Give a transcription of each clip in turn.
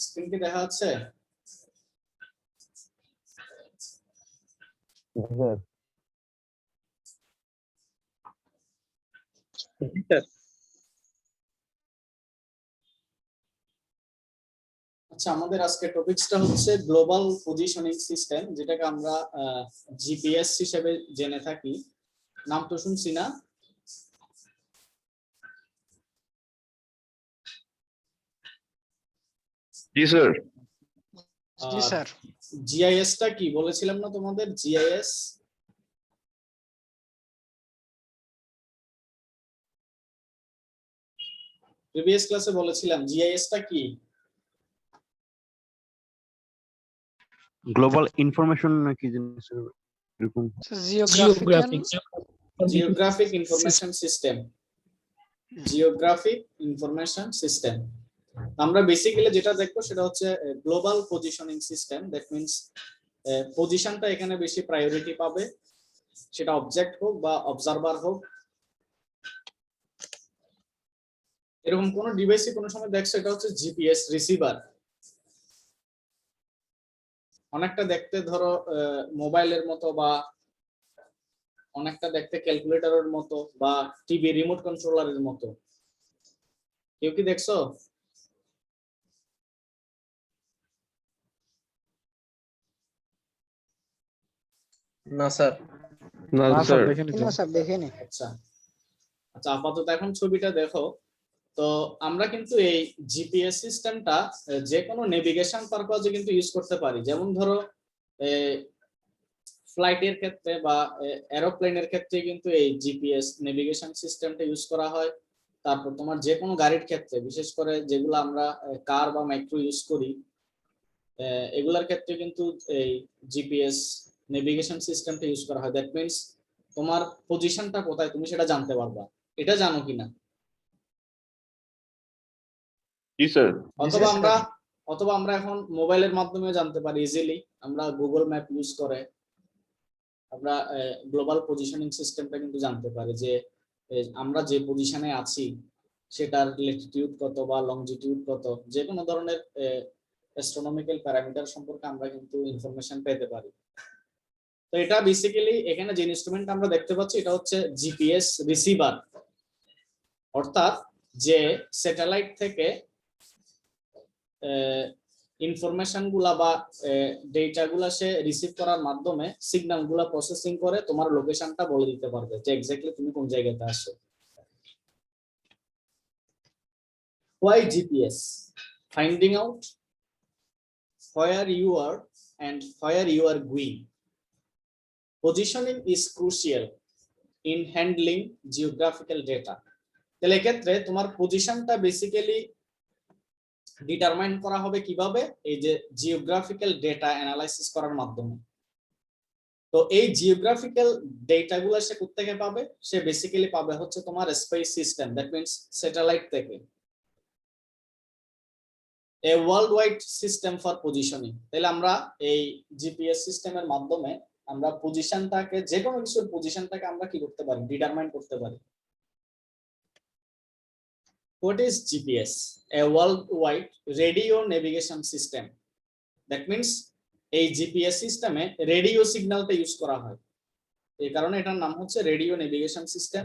Screen কি দেখা যাচ্ছে? আচ্ছা, আমাদের আজকে টপিকসটা হচ্ছে গ্লোবাল পজিশনিং সিস্টেম, যেটাকে আমরা জিপিএস হিসেবে জেনে থাকি। নাম তো শুনছি না? জি স্যার। জি স্যার। জিআইএস টা কি বলেছিলাম না তোমাদের? জিআইএস প্রিভিয়াস ক্লাসে বলেছিলাম। জিআইএস টা কি? গ্লোবাল ইনফরমেশন নাকি জিনিস এরকম। Geographic information system. Geographic information system. আমরা বেসিক্যালি যেটা দেখবো সেটা হচ্ছে global positioning system. That means পজিশনটা এখানে বেশি প্রায়োরিটি পাবে, সেটা অবজেক্ট হোক বা অবজারভার হোক। এরকম কোন ডিভাইসে কোনো সময় দেখছো এটা হচ্ছে জিপিএস রিসিভার। অনেকটা দেখতে ধরো মোবাইলের মতো, বা অনেকটা দেখতে ক্যালকুলেটরের মতো, বা টিভি রিমোট কন্ট্রোলারের মতো। কেউ কি দেখছো? না স্যার। না স্যার। দেখিনি। আচ্ছা আচ্ছা, আপাতত এখন ছবিটা দেখো। তো আমরা কিন্তু এই জিপিএস সিস্টেমটা যে কোনো নেভিগেশন পারপাজে কিন্তু ইউজ করতে পারি। যেমন ধরো ফ্লাইটের ক্ষেত্রে বা এরোপ্লেনের ক্ষেত্রে কিন্তু এই জিপিএস নেভিগেশন সিস্টেমটা ইউজ করা হয়। তারপর তোমার যে কোনো গাড়ির ক্ষেত্রে, বিশেষ করে যেগুলো আমরা কার বা মেট্রো ইউজ করি, এগুলার ক্ষেত্রে কিন্তু এই জিপিএস নেভিগেশন সিস্টেমটা ইউজ করা হয়। দ্যাট মিন্স তোমার পজিশনটা কোথায় তুমি সেটা জানতে পারবা। এটা জানো কিনা? জি স্যার। অথবা আমরা এখন মোবাইলের মাধ্যমে জানতে পারি ইজিলি। আমরা গুগল ম্যাপ ইউজ করে আমরা গ্লোবাল পজিশনিং সিস্টেমটা কিন্তু জানতে পারি, যে আমরা যে পজিশনে আছি সেটার ল্যাটিটিউড কত বা লংজিটিউড কত, যে কোনো ধরনের অ্যাস্ট্রোনমিক্যাল প্যারামিটার সম্পর্কে আমরা কিন্তু ইনফরমেশন পেতে পারি। তো এটা বেসিক্যালি এখানে যে ইনস্ট্রুমেন্ট আমরা দেখতে পাচ্ছি এটা হচ্ছে জিপিএস রিসিভার। অর্থাৎ যে স্যাটেলাইট থেকে ইনফরমেশন গুলা বা ডেটা গুলা সে রিসিভ করার মাধ্যমে সিগন্যাল গুলা প্রসেসিং করে তোমার লোকেশনটা বলে দিতে পারবে যে এক্স্যাক্টলি তুমি কোন জায়গাতে আছো। Why GPS? Finding out where you are and where you are going. Positioning is crucial in handling geographical data. তাহলে এক্ষেত্রে তোমার পজিশনটা বেসিক্যালি ডিটারমাইন করা হবে কিভাবে? এই যে জিওগ্রাফিক্যাল ডেটা অ্যানালাইসিস করার মাধ্যমে। তো এই জিওগ্রাফিক্যাল ডেটাগুলো সে কোথা থেকে পাবে? সে বেসিক্যালি পাবে হচ্ছে তোমার space system, that means satellite থেকে। A world wide system for positioning. তাহলে আমরা এই জিপিএস সিস্টেমের মাধ্যমে আমরা পজিশনটাকে, যে কোনো কিছুর পজিশনটাকে আমরা কি করতে পারি? ডিটারমাইন করতে পারি। What is GPS? A worldwide radio navigation system. That means এই জিপিএস সিস্টেমে রেডিও সিগন্যালটা ইউজ করা হয়, এই কারণে এটার নাম হচ্ছে radio navigation system.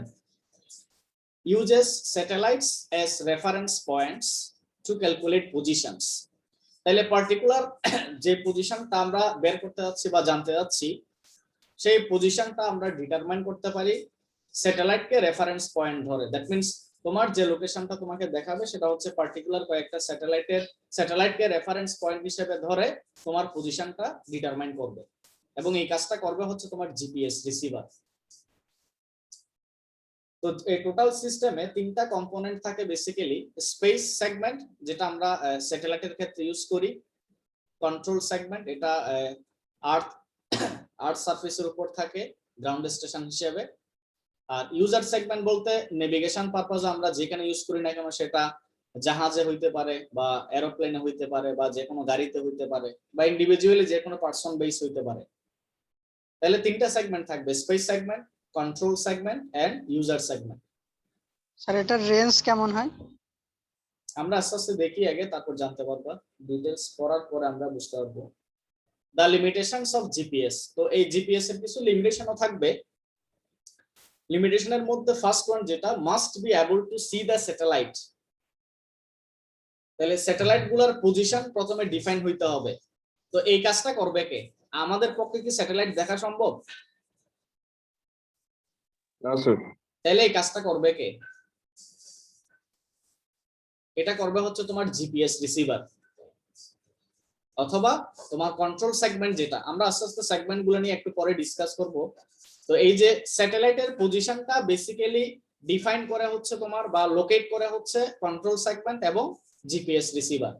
Uses satellites as reference points to calculate positions. তাহলে পার্টিকুলার যে পজিশনটা আমরা বের করতে যাচ্ছি বা জানতে যাচ্ছি, সেই পজিশনটা আমরা ডিটারমাইন করতে পারি স্যাটেলাইটকে রেফারেন্স পয়েন্ট ধরে। দ্যাট মিন্স তোমার যে লোকেশনটা তোমাকে দেখাবে সেটা হচ্ছে পার্টিকুলার কয়েকটা স্যাটেলাইটকে রেফারেন্স পয়েন্ট হিসেবে ধরে তোমার পজিশনটা ডিটারমাইন করবে, এবং এই কাজটা করবে হচ্ছে তোমার জিপিএস রিসিভার। তো এই টোটাল সিস্টেমে তিনটা কম্পোনেন্ট থাকে বেসিক্যালি। স্পেস সেগমেন্ট, যেটা আমরা স্যাটেলাইটের ক্ষেত্রে ইউজ করি। কন্ট্রোল সেগমেন্ট, এটা আর্থ সারফেসের উপর থাকে গ্রাউন্ড স্টেশন হিসেবে। আর ইউজার সেগমেন্ট বলতে নেভিগেশন পারপাজে আমরা যেখানে ইউজ করি না কেন, সেটা জাহাজে হইতে পারে বা এরোপ্লেনে হইতে পারে বা যে কোনো গাড়িতে হইতে পারে বা ইন্ডিভিজুয়ালি যে কোনো পার্সন বেস হইতে পারে। তাহলে তিনটা সেগমেন্ট থাকবে: space segment, control segment and user segment. Sir এটার রেঞ্জ কেমন হয়? আমরা আস্তে আস্তে দেখি আগে, তারপর জানতে পারবা। ডিটেইলস পড়ার পরে আমরা বুঝতে পারবো। The limitations of GPS. তো এই জিপিএস এর কিছু লিমিটেশনও থাকবে। লিমিটেশনের মধ্যে ফার্স্ট ওয়ান যেটা, must be able to C the satellite. তাহলে স্যাটেলাইট গুলার পজিশন প্রথমে ডিফাইন হইতে হবে। তো এই কাজটা করবে কে? আমাদের পক্ষে কি স্যাটেলাইট দেখা সম্ভব? না স্যার। তাহলে এই কাজটা করবে কে? এটা করবে হচ্ছে তোমার জিপিএস রিসিভার অথবা তোমার কন্ট্রোল সেগমেন্ট, যেটা আমরা আস্তে আস্তে সেগমেন্ট গুলো নিয়ে একটু পরে ডিসকাস করব। তো এই যে স্যাটেলাইটের পজিশনটা বেসিক্যালি ডিফাইন করে হচ্ছে তোমার বা লোকেট করে হচ্ছে কন্ট্রোল সেগমেন্ট এবং জিপিএস রিসিভার।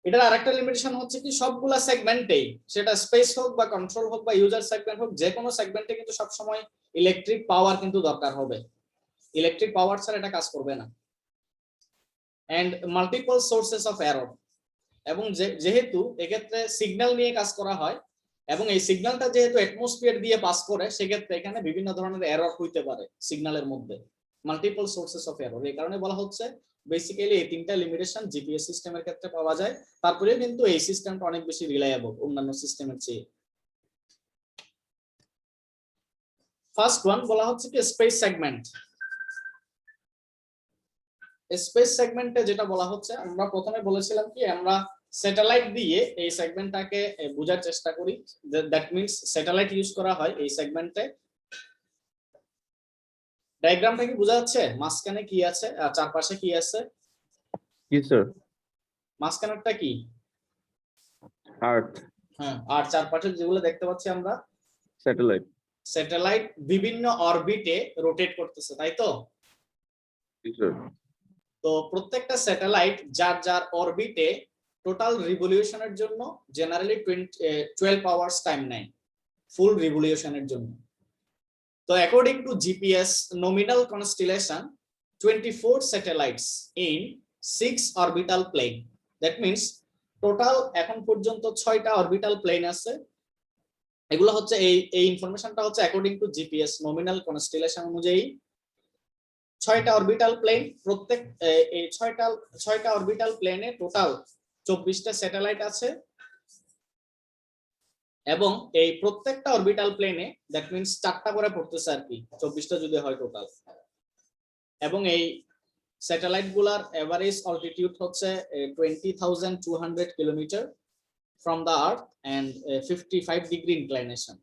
এটার আরেকটা লিমিটেশন হচ্ছে কি, সবগুলা সেগমেন্টেই, সেটা স্পেস হোক বা কন্ট্রোল হোক বা ইউজার সেগমেন্ট হোক, যে কোনো সেগমেন্টে কিন্তু সবসময় ইলেকট্রিক পাওয়ার কিন্তু দরকার হবে। ইলেকট্রিক পাওয়ার ছাড়া এটা কাজ করবে না। And multiple sources of error, এবং যেহেতু এক্ষেত্রে সিগন্যাল নিয়ে কাজ করা হয় এবং এই সিগন্যালটা যেহেতু অ্যাটমসফিয়ার দিয়ে পাস করে, সেক্ষেত্রে এখানে বিভিন্ন ধরনের এরর হইতে পারে সিগন্যালের মধ্যে। মাল্টিপল সোর্সেস অফ এরর, এই কারণে বলা হচ্ছে বেসিক্যালি এই তিনটা লিমিটেশন জিপিএস সিস্টেমের ক্ষেত্রে পাওয়া যায়। তারপরে কিন্তু এই সিস্টেমটা অনেক বেশি রিলায়েবল অন্যান্য সিস্টেমের চেয়ে। ফার্স্ট ওয়ান বলা হচ্ছে কি স্পেস সেগমেন্ট। স্পেস সেগমেন্টে যেটা বলা হচ্ছে, আমরা প্রথমে বলেছিলাম কি, আমরা স্যাটেলাইট দিয়ে এই সেগমেন্টটাকে বোঝার চেষ্টা করি। দ্যাট মিন্স স্যাটেলাইট ইউজ করা হয় এই সেগমেন্টে। ডায়াগ্রামটা কি বোঝা যাচ্ছে? মাঝখানে কি আছে আর চারপাশে কি আছে? জি স্যার। মাঝখানেরটা কি? আর্থ। হ্যাঁ, আর চারপাশে যেগুলো দেখতে পাচ্ছি আমরা, স্যাটেলাইট। স্যাটেলাইট বিভিন্ন অরবিটে রোটেট করতেছে, তাই তো? জি স্যার। তো প্রত্যেকটা স্যাটেলাইট যার যার অরবিটে টোটাল রিভলিউশনের জন্য জেনারেলি 12 আওয়ার্স টাইম নেয় ফুল রিভলিউশনের জন্য। তো according to GPS nominal constellation, 24 satellites in 6 orbital plane. That means total এখন পর্যন্ত 6টা অরবিটাল প্লেন আছে। এগুলো হচ্ছে এই ইনফরমেশনটা হচ্ছে according to GPS nominal constellation অনুযায়ী 6টা অরবিটাল প্লেন। প্রত্যেক এই 6টা অরবিটাল প্লেনে টোটাল 24টা স্যাটেলাইট আছে এবং এই প্রত্যেকটা অরবিটাল প্লেনে দ্যাট মিন্স 4টা করে পড়তেছে আর কি, 24টা যদি হয় টোটাল। এবং এই স্যাটেলাইট গুলার এভারেজ অল্টিটিউড হচ্ছে 20,200 kilometre from the earth and 55 degree inclination.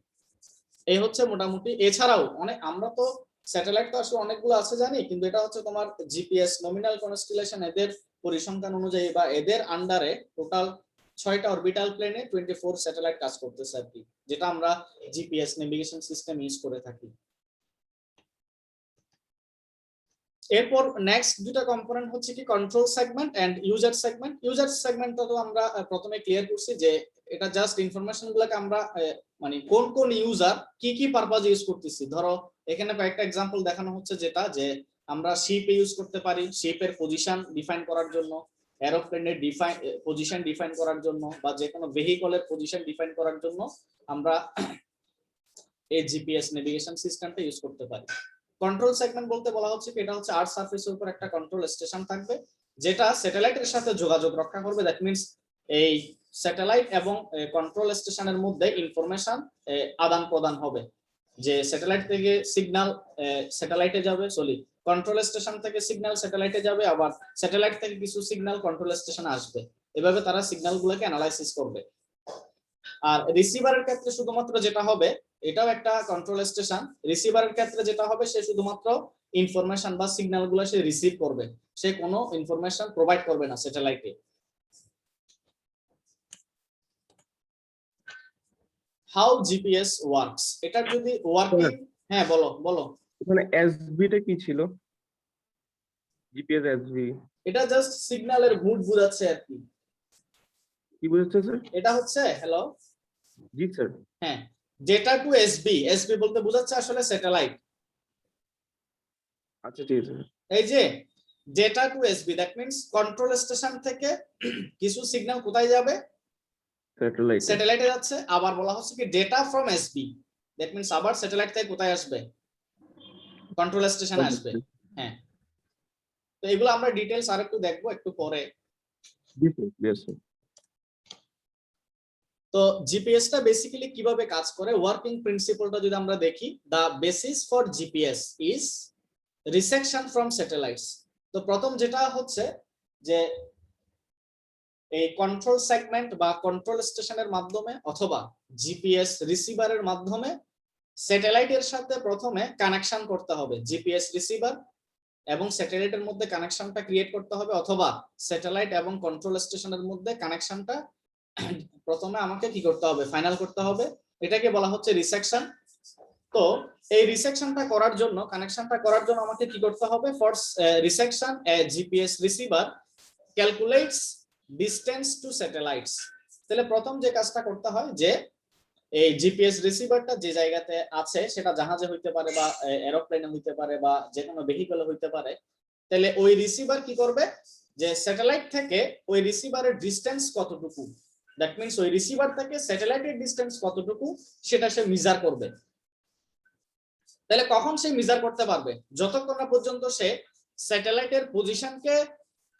এই হচ্ছে মোটামুটি। এছাড়াও অনেক, আমরা তো স্যাটেলাইট তো আসলে অনেকগুলো আছে জানি, কিন্তু এটা হচ্ছে তোমার জিপিএস nominal constellation, এদের পরিসংখ্যান অনুযায়ী বা এদের আন্ডারে টোটাল 6টা অরবিটাল প্লেনে 24 স্যাটেলাইট কাজ করতেছে আর কি, যেটা আমরা জিপিএস নেভিগেশন সিস্টেম ইউজ করে থাকি। এরপর নেক্সট দুটো কম্পোনেন্ট হচ্ছে কি control segment and user segment. User সেগমেন্টটা তো আমরা প্রথমে ক্লিয়ার করছি যে এটা জাস্ট ইনফরমেশন গুলোকে আমরা মানে কোন কোন ইউজার কি কি পারপাজ ইউজ করতেছি। ধরো এখানে কয়েকটা এক্সাম্পল দেখানো হচ্ছে, যেটা যে আমরা শিপে ইউজ করতে পারি শিপের পজিশন ডিফাইন করার জন্য, এরোপ্লেনের পজিশন ডিফাইন করার জন্য, বা যে কোনো ভেহিকলের পজিশন ডিফাইন করার জন্য আমরা এই জিপিএস নেভিগেশন সিস্টেমটা ইউজ করতে পারি। কন্ট্রোল সেগমেন্ট বলতে বলা হচ্ছে কি, এটা হচ্ছে আর্থ সারফেসের উপর একটা কন্ট্রোল স্টেশন থাকবে যেটা স্যাটেলাইটের সাথে যোগাযোগ রক্ষা করবে। দ্যাট মিন্স এই স্যাটেলাইট এবং কন্ট্রোল স্টেশনের মধ্যে ইনফরমেশন আদান প্রদান হবে, যে স্যাটেলাইট থেকে সিগন্যাল স্যাটেলাইটে যাবে, কন্ট্রোল স্টেশন থেকে সিগন্যাল স্যাটেলাইটে যাবে, আবার স্যাটেলাইট থেকে কিছু সিগন্যাল কন্ট্রোল স্টেশনে আসবে। এভাবে তারা সিগন্যালগুলোকে অ্যানালাইসিস করবে। আর রিসিভারের ক্ষেত্রে শুধুমাত্র যেটা হবে, এটাও একটা কন্ট্রোল স্টেশন, রিসিভারের ক্ষেত্রে যেটা হবে সে শুধুমাত্র ইনফরমেশন বা সিগন্যাল গুলো সে রিসিভ করবে, সে কোনো ইনফরমেশন প্রোভাইড করবে না স্যাটেলাইটে। হাউ জিপিএস ওয়ার্কস, এটা যদি ওয়ার্কিং, হ্যাঁ বলো বলো। মানে এসবি টা কি ছিল? জিপিএস এসবি এটা জাস্ট সিগন্যালের মুড বোঝাচ্ছে আর কি। কি বুঝাচ্ছে স্যার? এটা হচ্ছে হ্যালো। জি স্যার। হ্যাঁ, ডেটা টু এসবি, এসবি বলতে বোঝাচ্ছে আসলে স্যাটেলাইট। আচ্ছা ঠিক আছে। এই যে data to SB, that means control station থেকে কিছু সিগন্যাল কোথায় যাবে? স্যাটেলাইটে যাচ্ছে। আবার বলা হচ্ছে কি data from SB, that means আবার স্যাটেলাইট থেকে কোথায় আসবে? কন্ট্রোল স্টেশনে আসবে। হ্যাঁ, তো এগুলো আমরা ডিটেইলস আরেকটু দেখবো একটু পরে। Yes, sir. তো জিপিএসটা বেসিক্যালি কিভাবে কাজ করে, ওয়ার্কিং প্রিন্সিপলটা যদি আমরা দেখি, the basis for GPS is resection from satellites. তো প্রথম যেটা হচ্ছে যে এই কন্ট্রোল সেগমেন্ট বা কন্ট্রোল স্টেশনের মাধ্যমে অথবা জিপিএস রিসিভারের মাধ্যমে স্যাটেলাইটের সাথে প্রথমে কানেকশন করতে হবে। জিপিএস রিসিভার এবং স্যাটেলাইটের মধ্যে কানেকশনটা ক্রিয়েট করতে হবে, অথবা স্যাটেলাইট এবং কন্ট্রোল স্টেশনের মধ্যে কানেকশনটা প্রথমে আমাকে কি করতে হবে, ফাইনাল করতে হবে। এটাকে বলা হচ্ছে রিসেকশন। তো এই রিসেকশনটা করার জন্য, কানেকশনটা করার জন্য আমাকে কি করতে হবে, for resection a GPS receiver calculates distance to satellites. তাহলে প্রথম যে কাজটা করতে হয় যে এই জিপিএস রিসিভারটা যে জায়গাতে আছে, সেটা জাহাজে হইতে পারে বা এরোপ্লেনে হইতে পারে বা যে কোনো ভেহিকলে হইতে পারে, তাহলে ওই রিসিভার কি করবে, যে স্যাটেলাইট থেকে ওই রিসিভারের ডিসটেন্স কতটুকু, দ্যাট মিন্স ওই রিসিভার থেকে স্যাটেলাইটের ডিসটেন্স কতটুকু সেটা সে মেজার করবে। তাহলে কখন সে মেজার করতে পারবে, যতক্ষণ না পর্যন্ত সে স্যাটেলাইটের পজিশনকে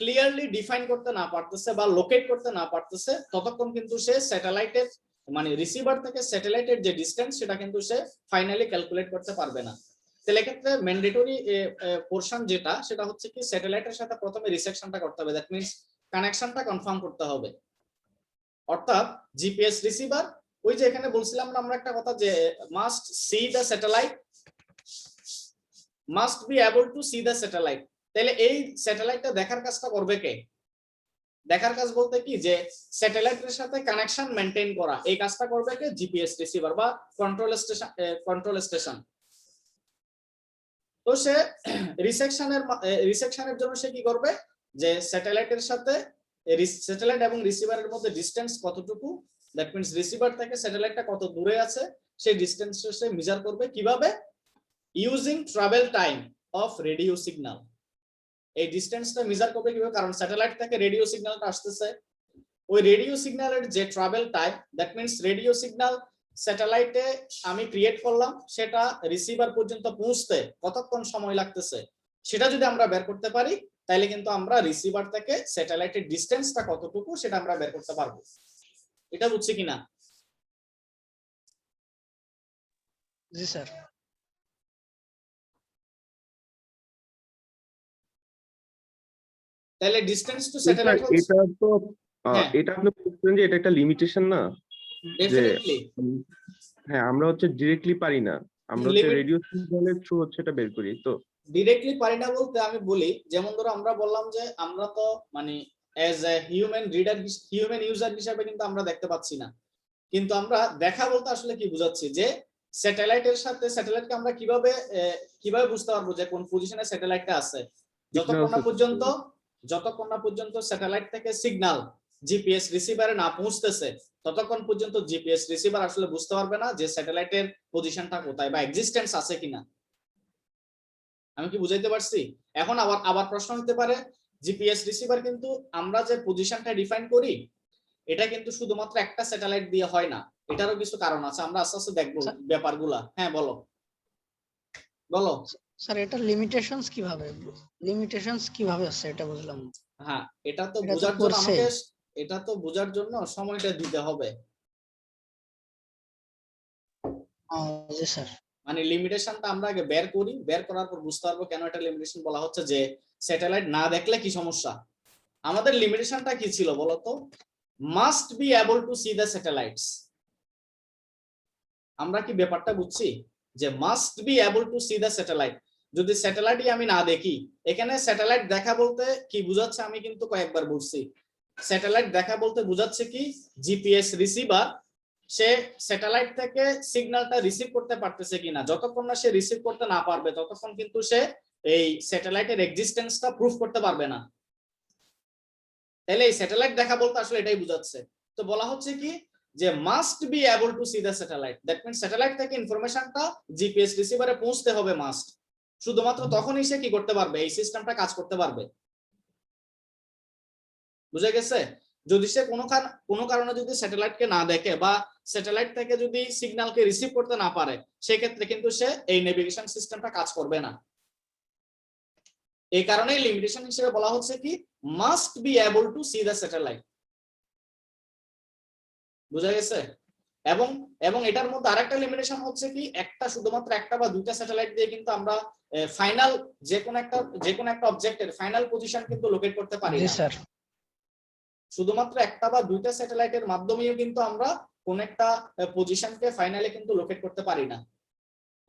ক্লিয়ারলি ডিফাইন করতে না পারতেছে বা লোকেট করতে না পারতেছে, ততক্ষণ কিন্তু সে স্যাটেলাইটের মানে রিসিভার থেকে স্যাটেলাইটের যে ডিসটেন্স সেটা কিন্তু সে ফাইনালি ক্যালকুলেট করতে পারবে না। তাহলে এক্ষেত্রে ম্যান্ডেটরি পোরশন যেটা, সেটা হচ্ছে কি স্যাটেলাইটের সাথে প্রথমে রিসেকশনটা করতে হবে, দ্যাট মিন্স কানেকশনটা কনফার্ম করতে হবে। অর্থাৎ জিপিএস রিসিভার, ওই যে এখানে বলছিলাম না আমরা একটা কথা, যে must C the satellite, must be able to C the satellite. তাহলে এই স্যাটেলাইটটা দেখার কাজটা করবে কে, দেখার কাজ বলতে কি যে স্যাটেলাইটের সাথে কানেকশন মেইনটেইন করা, এই কাজটা করবে কে, জিপিএস রিসিভার বা কন্ট্রোল স্টেশন। তো সে রিসেকশনের জন্য সে কি করবে, যে স্যাটেলাইটের সাথে স্যাটেলাইট এবং রিসিভারের মধ্যে ডিসটেন্স কতটুকু, দ্যাট মিন্স রিসিভার থেকে স্যাটেলাইটটা কত দূরে আছে, সেই ডিসটেন্স সে মেজার করবে। কিভাবে, using travel time of radio signal. এই ডিসটেন্সটা মেজার করবে কিভাবে, কারণ স্যাটেলাইট থেকে রেডিও সিগন্যালটা আসতেছে, ওই রেডিও সিগন্যালের যে travel time, that means radio signal স্যাটেলাইটে আমি ক্রিয়েট করলাম, সেটা রিসিভার পর্যন্ত পৌঁছতে কতক্ষণ সময় লাগতেছে, সেটা যদি আমরা বের করতে পারি, তাহলে কিন্তু আমরা রিসিভার থেকে স্যাটেলাইটের ডিসটেন্সটা কতটুকু সেটা আমরা বের করতে পারবো। এটা বুঝছি কিনা? জি স্যার। তাহলে ডিসটেন্স টু স্যাটেলাইট হচ্ছে, এটা তো হ্যাঁ। এটা আপনি বলছেন যে এটা একটা লিমিটেশন না, ডেফিনেটলি হ্যাঁ আমরা হচ্ছে ডিরেক্টলি পারি না, আমরা হচ্ছে Limit- রেডিও সিগন্যালের থ্রু হচ্ছে এটা বের করি। তো ডিরেক্টলি পারি না বলতে আমি বলি, যেমন ধরো আমরা বললাম যে আমরা তো মানে as a human reader, human user হিসেবে কিন্তু আমরা দেখতে পাচ্ছি না, কিন্তু আমরা দেখা বলতে আসলে কি বুঝাচ্ছি, যে স্যাটেলাইটের সাথে স্যাটেলাইটকে আমরা কিভাবে বুঝতে পারবো যে কোন পজিশনে স্যাটেলাইটটা আছে, যতক্ষণ না পর্যন্ত স্যাটেলাইট থেকে সিগন্যাল জিপিএস রিসিভারে না পৌঁছতেছে, ততক্ষণ পর্যন্ত জিপিএস রিসিভার আসলে বুঝতে পারবে না যে স্যাটেলাইটের পজিশনটা কোথায় বা এক্সিস্টেন্স আছে কিনা। আমি কি বুঝাইতে পারছি? এখন আবার প্রশ্ন হতে পারে, জিপিএস রিসিভার কিন্তু আমরা যে পজিশনটা ডিফাইন করি, এটা কিন্তু শুধুমাত্র একটা স্যাটেলাইট দিয়ে হয় না, এটারও কিছু কারণ আছে, আমরা আস্তে আস্তে দেখবো ব্যাপারগুলা। হ্যাঁ বলো বলো। স্যার এটা লিমিটেশনস কিভাবে আছে এটা বুঝলাম না। হ্যাঁ, এটা তো এটা তো বোঝার জন্য করছে। এটা তো বোঝার জন্য সময়টা দিতে হবে। জি স্যার। মানে লিমিটেশনটা আমরা আগে বের করি, বের করার পর বুঝতে পারবো কেন এটা লিমিটেশন বলা হচ্ছে, যে স্যাটেলাইট না দেখলে কি সমস্যা। আমাদের লিমিটেশনটা কি ছিল বলতো, must be able to C the satellites. আমরা কি ব্যাপারটা বুঝছি, যে must be able to C the satellite. যদি স্যাটেলাইটই আমি না দেখি, এখানে স্যাটেলাইট দেখা বলতে কি বুঝাচ্ছে আমি কিন্তু কয়েকবার বলছি, স্যাটেলাইট দেখা বলতে বুঝাচ্ছে কি, জিপিএস রিসিভার সে স্যাটেলাইট থেকে সিগন্যালটা রিসিভ করতে পারতেছে কিনা, যতক্ষণ না সে রিসিভ করতে না পারবে ততক্ষণ কিন্তু সে এই স্যাটেলাইটের এক্সিস্টেন্সটা প্রুফ করতে পারবে না। তাহলে এই স্যাটেলাইট দেখা বলতে আসলে এটাই বুঝাচ্ছে। তো বলা হচ্ছে কি, যে must be able to C the satellite, that means satellite থেকে ইনফরমেশনটা জিপিএস রিসিভারে পৌঁছতে হবে মাস্ট, শুধুমাত্র তখনই সে কি করতে পারবে, এই সিস্টেমটা কাজ করতে পারবে। বুঝে গেছে? যদি সে কোনো কারণে যদি স্যাটেলাইটকে না দেখে বা স্যাটেলাইট থেকে যদি সিগন্যালকে রিসিভ করতে না পারে, সেক্ষেত্রে কিন্তু সে এই নেভিগেশন সিস্টেমটা কাজ করবে না। এই কারণেই লিমিটেশন হিসেবে বলা হচ্ছে কি must be able to C the satellite. বুঝা গেছে? এবং এবং এটার মধ্যে আরেকটা লিমিটেশন হচ্ছে কি একটা শুধুমাত্র একটা বা দুইটা স্যাটেলাইট দিয়ে কিন্তু আমরা ফাইনাল যে কোনো একটা অবজেক্টের ফাইনাল পজিশন কিন্তু লোকেট করতে পারি জি না। স্যার। শুধুমাত্র একটা বা দুইটা স্যাটেলাইটের মাধ্যমেও কিন্তু আমরা কোন একটা পজিশনকে ফাইনালি কিন্তু লোকেট করতে পারি না।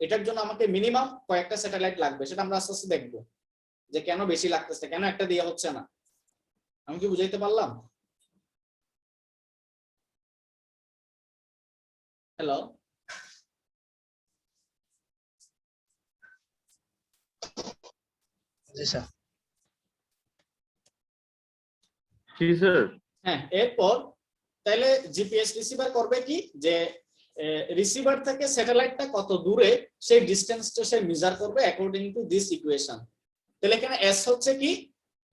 এটার জন্য আমাকে মিনিমাম কয়েকটা স্যাটেলাইট লাগবে, সেটা আমরা আস্তে আস্তে দেখবো যে কেন বেশি লাগতেছে, কেন একটা দিয়ে হচ্ছে না। আমি কি বুঝাইতে পারলাম? হ্যালো, জি স্যার। জি স্যার। হ্যাঁ, এরপর তাহলে জিপিএস রিসিভার করবে কি যে রিসিভার থেকে স্যাটেলাইটটা কত দূরে সেই ডিসটেন্সটা সে মেজার করবে অ্যাকর্ডিং টু দিস ইকুয়েশন। তাহলে এখানে এস হচ্ছে কি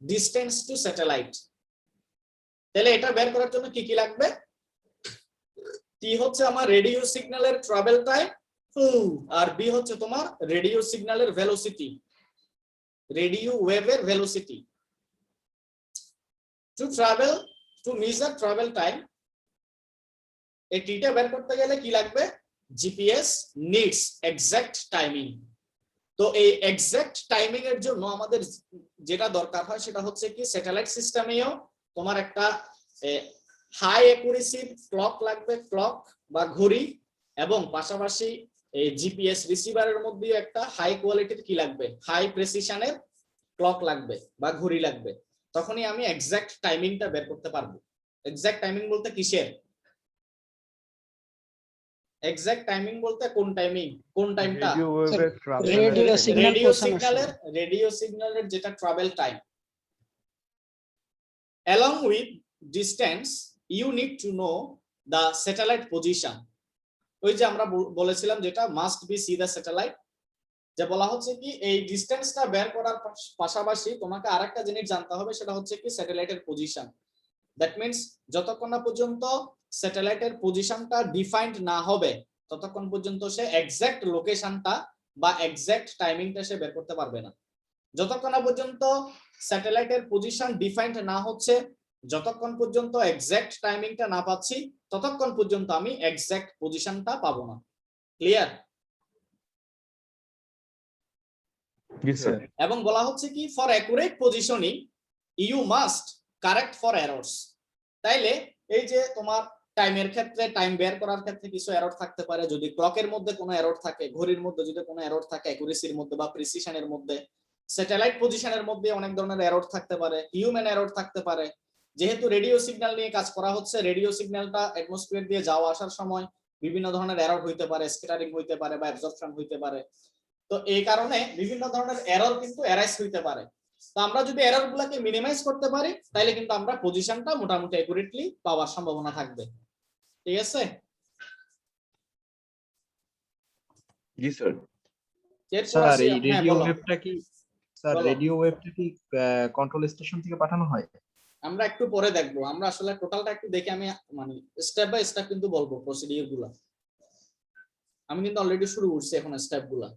ডিসটেন্স টু স্যাটেলাইট। তাহলে এটা বের করার জন্য কি কি লাগবে? টি হচ্ছে আমার রেডিও সিগন্যালের ট্রাভেল টাইম, আর বি হচ্ছে তোমার রেডিও সিগন্যালের ভেলোসিটি, রেডিও ওয়েভের velocity. To travel to measure travel time, এই টিটা বের করতে গেলে কি লাগবে? GPS needs exact timing. তো এই এক্সাক্ট টাইমিং এর জন্য আমাদের যেটা দরকার হয় সেটা হচ্ছে কি স্যাটেলাইট সিস্টেমেও তোমার একটা হাই অ্যাকুরেসি ক্লক লাগবে, ক্লক বা ঘড়ি, এবং পাশাপাশি এই জিপিএস রিসিভারের মধ্যেও একটা হাই কোয়ালিটির কি লাগবে, হাই প্রেসিশনের ক্লক লাগবে বা ঘড়ি লাগবে। তখনই আমি এক্সাক্ট টাইমিংটা বের করতে পারবো। এক্সাক্ট টাইমিং বলতে কিসের? এক্সাক্ট টাইমিং বলতে কোন টাইমিং, কোন টাইমটা? রেডিও ওয়েভের রেডিও সিগন্যালের যেটা travel time. along with distance you need to know the satellite position। ওই যে আমরা বলেছিলাম যেটা must be C the satellite, যে বলা হচ্ছে কি এই ডিসটেন্সটা বের করার পাশাপাশি তোমাকে আরেকটা জিনিস জানতে হবে, সেটা হচ্ছে কি স্যাটেলাইটের পজিশন। দ্যাট মিন্স যতক্ষণ না পর্যন্ত স্যাটেলাইটের পজিশনটা ডিফাইন্ড না হবে ততক্ষণ পর্যন্ত সে এক্সাক্ট লোকেশনটা বা এক্সাক্ট টাইমিংটা সে বের করতে পারবে না। যতক্ষণ না পর্যন্ত স্যাটেলাইটের পজিশন ডিফাইন্ড না হচ্ছে, যতক্ষণ পর্যন্ত এক্সাক্ট টাইমিংটা না পাচ্ছি, ততক্ষণ পর্যন্ত আমি এক্সাক্ট পজিশনটা পাবো না। ক্লিয়ার? জি স্যার। এবং বলা হচ্ছে কি for accurate positioning you must correct for errors. তাইলে এই যে তোমার টাইমের ক্ষেত্রে, টাইম বের করার ক্ষেত্রে কিছু এরর থাকতে পারে। যদি ক্লকের মধ্যে কোনো এরর থাকে, ঘড়ির মধ্যে যদি কোনো এরর থাকে, অ্যাকুরেসির মধ্যে বা প্রিসিশনের মধ্যে, স্যাটেলাইট পজিশনের মধ্যে অনেক ধরনের এরর থাকতে পারে, হিউম্যান এরর থাকতে পারে। যেহেতু রেডিও সিগন্যাল নিয়ে কাজ করা হচ্ছে, রেডিও সিগন্যালটা অ্যাটমসফিয়ার দিয়ে যাওয়া আসার সময় বিভিন্ন ধরনের এরর হইতে পারে, স্ক্যাটারিং হইতে পারে বা অ্যাবজর্পশন হইতে পারে। তো এই কারণে বিভিন্ন ধরনের এরর কিন্তু অ্যারাইজ হইতে পারে। তো আমরা যদি এরর গুলাকে মিনিমাইজ করতে পারি তাহলে কিন্তু আমরা পজিশনটা মোটামুটি অ্যাকুরেটলি পাওয়ার সম্ভাবনা থাকবে। ঠিক আছে? জি স্যার। স্যার এই রেডিও ওয়েভটা কি কন্ট্রোল স্টেশন থেকে পাঠানো হয়? আমরা একটু পরে দেখবো, আমরা আসলে টোটালটা একটু দেখে আমি মানে স্টেপ বাই স্টেপ কিন্তু বলবো প্রসিডিউর গুলা। আমি কিন্তু অলরেডি শুরু করছি এখন স্টেপ গুলা।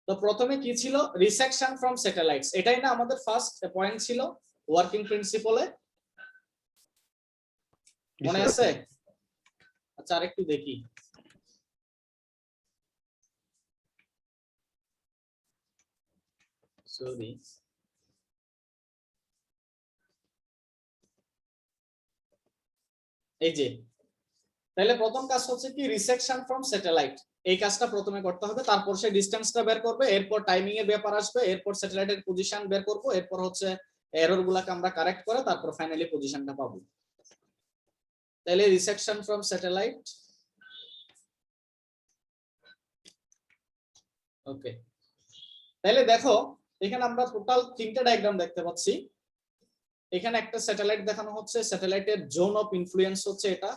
তো প্রথমে কি ছিল? রিসেকশন ফ্রম স্যাটেলাইটস, এটাই না আমাদের ফার্স্ট পয়েন্ট ছিল ওয়ার্কিং প্রিন্সিপলে, মনে আছে? আচ্ছা আরেকটু দেখি। সরি, এই যে তাহলে প্রথম কাজ হচ্ছে কি রিসেকশন ফ্রম স্যাটেলাইট। এই কাজটা প্রথমে করতে হবে, তারপর সে ডিসটেন্সটা বের করবে, এরপর টাইমিং এর ব্যাপার আসবে, এরপর স্যাটেলাইটের পজিশন বের করব, এরপর হচ্ছে এরর গুলাকে আমরা কারেক্ট করে তারপর ফাইনালি পজিশনটা পাবো। তাহলে রিসেকশন ফ্রম স্যাটেলাইট। ওকে, তাহলে দেখো এখানে আমরা টোটাল তিনটা ডায়াগ্রাম দেখতে পাচ্ছি। এখানে একটা স্যাটেলাইট দেখানো হচ্ছে, স্যাটেলাইটের জোন অফ ইনফ্লুয়েন্স হচ্ছে এটা।